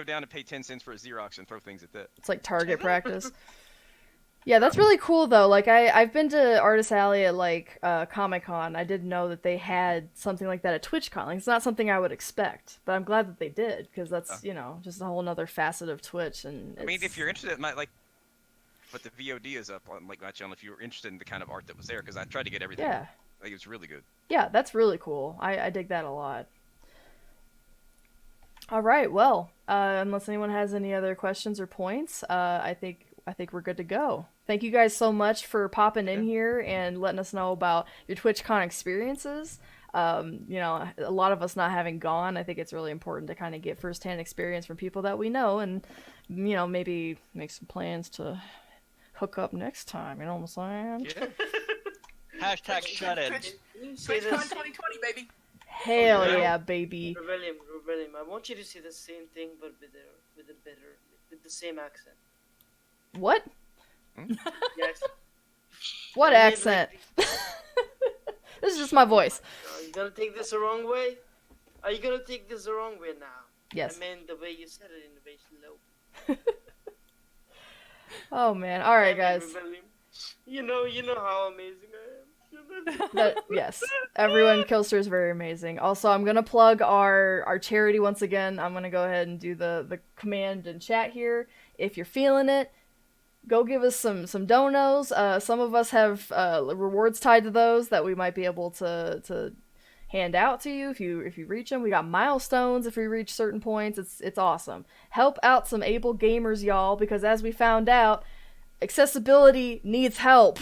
down and pay 10 cents for a Xerox and throw things at that. It's like target practice. Yeah, that's really cool though. Like I've been to Artist Alley at like Comic-Con. I didn't know that they had something like that at TwitchCon. Like, it's not something I would expect, but I'm glad that they did because that's just a whole another facet of Twitch. And I mean, if you're interested, but the VOD is up on like my channel. If you were interested in the kind of art that was there, because I tried to get everything. Yeah. Like, it was really good. Yeah, that's really cool. I dig that a lot. All right, well, unless anyone has any other questions or points, I think we're good to go. Thank you guys so much for popping in here and letting us know about your TwitchCon experiences. A lot of us not having gone, I think it's really important to kind of get firsthand experience from people that we know and, maybe make some plans to hook up next time. You know what I'm saying? Yeah. Hashtag shut in. TwitchCon 2020, baby. Hell yeah, baby. Rebellion. I want you to say the same thing, but with the same accent. What? Yes. What accent? This is just my voice. Are you gonna take this the wrong way? Are you gonna take this the wrong way now? Yes. I mean, the way you said it in the very slow. Oh man! All right, guys. Rebellion. You know how amazing I am. Yes, everyone, Killster is very amazing. Also, I'm gonna plug our charity once again. I'm gonna go ahead and do the command and chat here. If you're feeling it, go give us some donos. Some of us have rewards tied to those that we might be able to hand out to you if you reach them. We got milestones if we reach certain points. It's awesome. Help out some able gamers, y'all, because as we found out, accessibility needs help.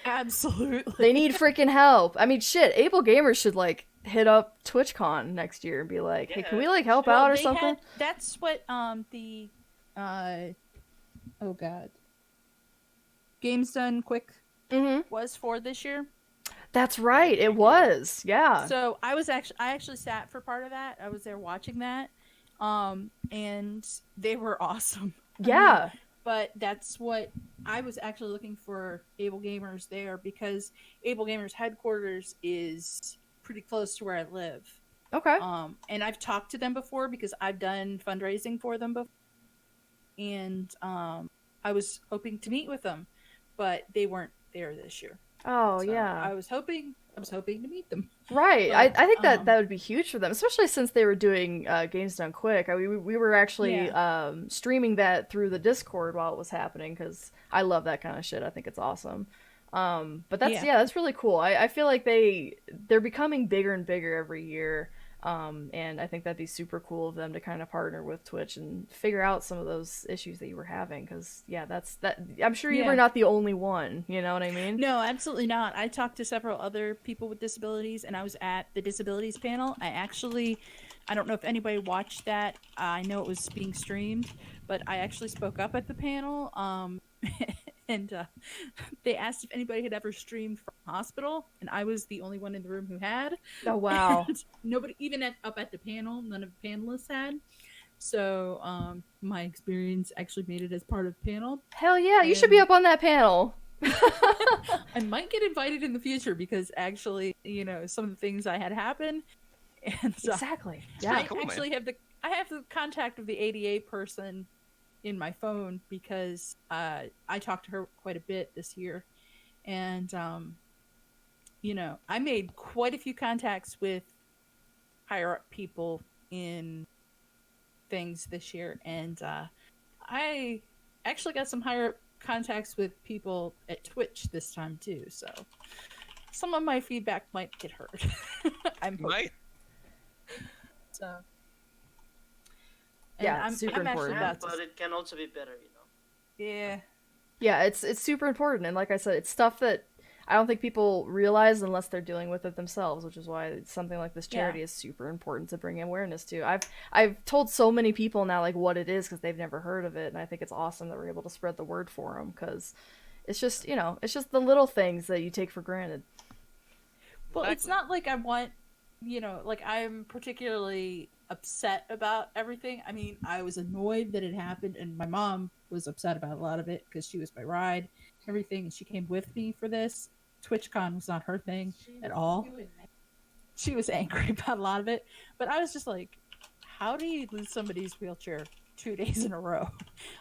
Absolutely. They need freaking help. I mean, shit, able gamers should like hit up TwitchCon next year and be like, hey, can we like help out or something? That's what the oh god, Games Done Quick was for this year. That's right, it was. Yeah. So I actually sat for part of that. I was there watching that, and they were awesome. Yeah. But that's what I was actually looking for, Able Gamers there, because Able Gamers headquarters is pretty close to where I live. Okay. And I've talked to them before because I've done fundraising for them before. And I was hoping to meet with them, but they weren't there this year. Oh, So yeah. I was hoping to meet them. Right. But, I think that would be huge for them, especially since they were doing Games Done Quick. We were actually streaming that through the Discord while it was happening because I love that kind of shit. I think it's awesome. But that's really cool. I feel like they're becoming bigger and bigger every year. And I think that'd be super cool of them to kind of partner with Twitch and figure out some of those issues that you were having. Because I'm sure you were not the only one. You know what I mean? No, absolutely not. I talked to several other people with disabilities, and I was at the disabilities panel. I don't know if anybody watched that. I know it was being streamed, but I actually spoke up at the panel. And they asked if anybody had ever streamed from hospital, and I was the only one in the room who had. Oh, wow. And nobody, even up at the panel, none of the panelists had. So my experience actually made it as part of the panel. Hell yeah, you should be up on that panel. I might get invited in the future because actually, some of the things I had happen. And exactly. I actually have the contact of the ADA person in my phone because I talked to her quite a bit this year, and I made quite a few contacts with higher up people in things this year, and I actually got some higher up contacts with people at Twitch this time too, so some of my feedback might get heard. I'm hoping. Might. So. Yeah, I'm super important. But it can also be better, Yeah. Yeah, it's super important, and like I said, it's stuff that I don't think people realize unless they're dealing with it themselves, which is why something like this charity is super important to bring awareness to. I've told so many people now like what it is because they've never heard of it, and I think it's awesome that we're able to spread the word for them because it's just it's just the little things that you take for granted. Well, it's not like I want, like I'm particularly upset about everything. I mean, I was annoyed that it happened, and my mom was upset about a lot of it because she was my ride, everything, and she came with me for this. TwitchCon was not her thing at all. She was angry about a lot of it, but I was just like, how do you lose somebody's wheelchair 2 days in a row?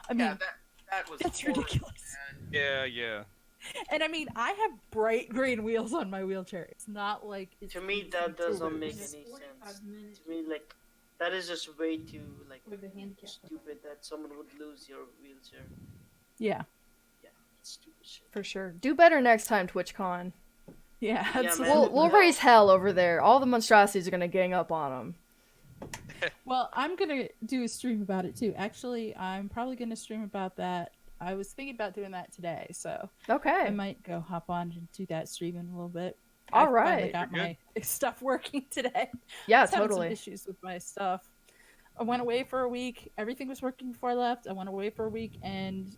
I mean, that was that's horrible, ridiculous. man. Yeah. And I mean, I have bright green wheels on my wheelchair. It's not like To me, that doesn't make any sense. To me, like, that is just way too stupid that someone would lose your wheelchair. Yeah. Yeah, it's stupid shit. For sure. Do better next time, TwitchCon. Yeah, we'll raise hell over there. All the monstrosities are gonna gang up on them. Well, I'm gonna do a stream about it too. Actually, I'm probably gonna stream about that. I was thinking about doing that today, so okay, I might go hop on and do that stream in a little bit. All I right, finally got my stuff working today. Yeah, I was having totally. some issues with my stuff. I went away for a week. Everything was working before I left. I went away for a week, and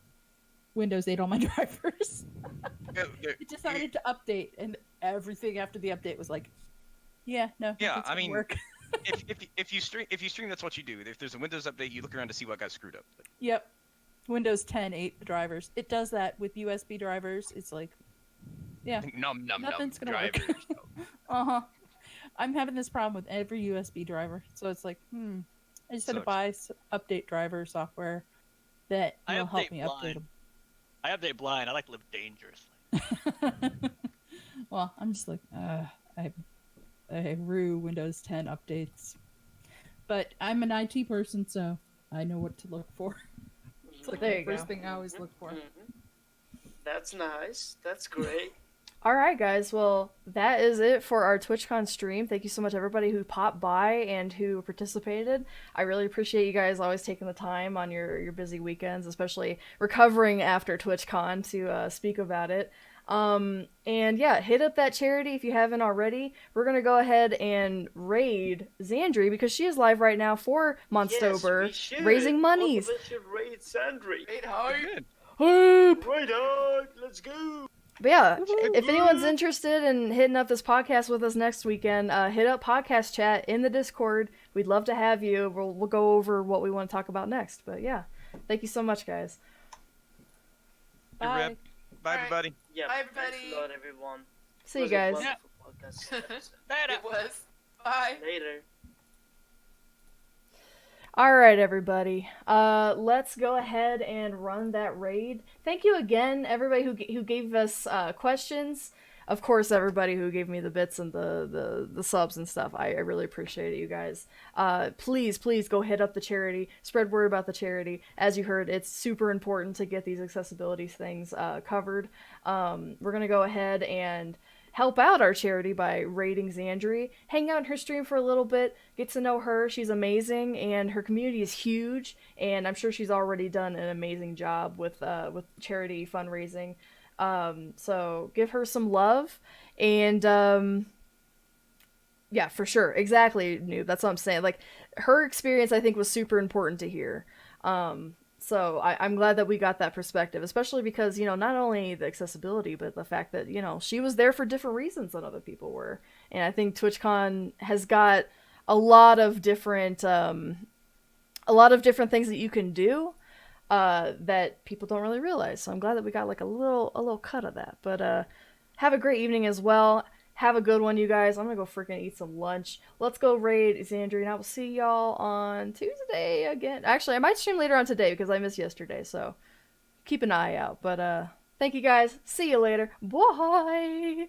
Windows ate all my drivers. It decided to update, and everything after the update was like, "Yeah, no, Yeah, it's I mean, work." if you stream, that's what you do. If there's a Windows update, you look around to see what got screwed up. Yep. Windows 10 ate the drivers. It does that with USB drivers. It's like, yeah, nothing's gonna work. I'm having this problem with every USB driver, so it's like, I just had to buy update driver software that will help me update them. I update blind. I like to live dangerously. Well, I'm just like, I rue Windows 10 updates, but I'm an IT person, so I know what to look for. It's like the first thing I always look for. That's nice. That's great. All right, guys. Well, that is it for our TwitchCon stream. Thank you so much, everybody who popped by and who participated. I really appreciate you guys always taking the time on your busy weekends, especially recovering after TwitchCon to speak about it. And yeah, hit up that charity if you haven't already. We're gonna go ahead and raid Xandri because she is live right now for Monstober, raising monies. Both of us should raid Xandri. Raid hard. Raid hard. Let's go. But yeah, if anyone's interested in hitting up this podcast with us next weekend, hit up podcast chat in the Discord. We'd love to have you. We'll go over what we want to talk about next. But yeah, thank you so much, guys. Bye. Bye, everybody. Yeah, bye, everybody. Thanks a lot, everyone. See you guys. It was. Bye. Later. Alright, everybody. Let's go ahead and run that raid. Thank you again, everybody who gave us questions. Of course, everybody who gave me the bits and the subs and stuff. I really appreciate it, you guys. Please go hit up the charity. Spread word about the charity. As you heard, it's super important to get these accessibility things covered. We're going to go ahead and help out our charity by raiding Xandri. Hang out in her stream for a little bit. Get to know her. She's amazing, and her community is huge. And I'm sure she's already done an amazing job with charity fundraising. So give her some love, and yeah, for sure, exactly, Noob. That's what I'm saying. Like, her experience, I think, was super important to hear. So I'm glad that we got that perspective, especially because, not only the accessibility, but the fact that, she was there for different reasons than other people were. And I think TwitchCon has got a lot of different things that you can do that people don't really realize. So I'm glad that we got like a little cut of that. But have a great evening as well. Have a good one, you guys. I'm gonna go freaking eat some lunch. Let's go raid Xandri, and I will see y'all on Tuesday again. Actually, I might stream later on today because I missed yesterday, so keep an eye out. But thank you guys. See you later. Bye.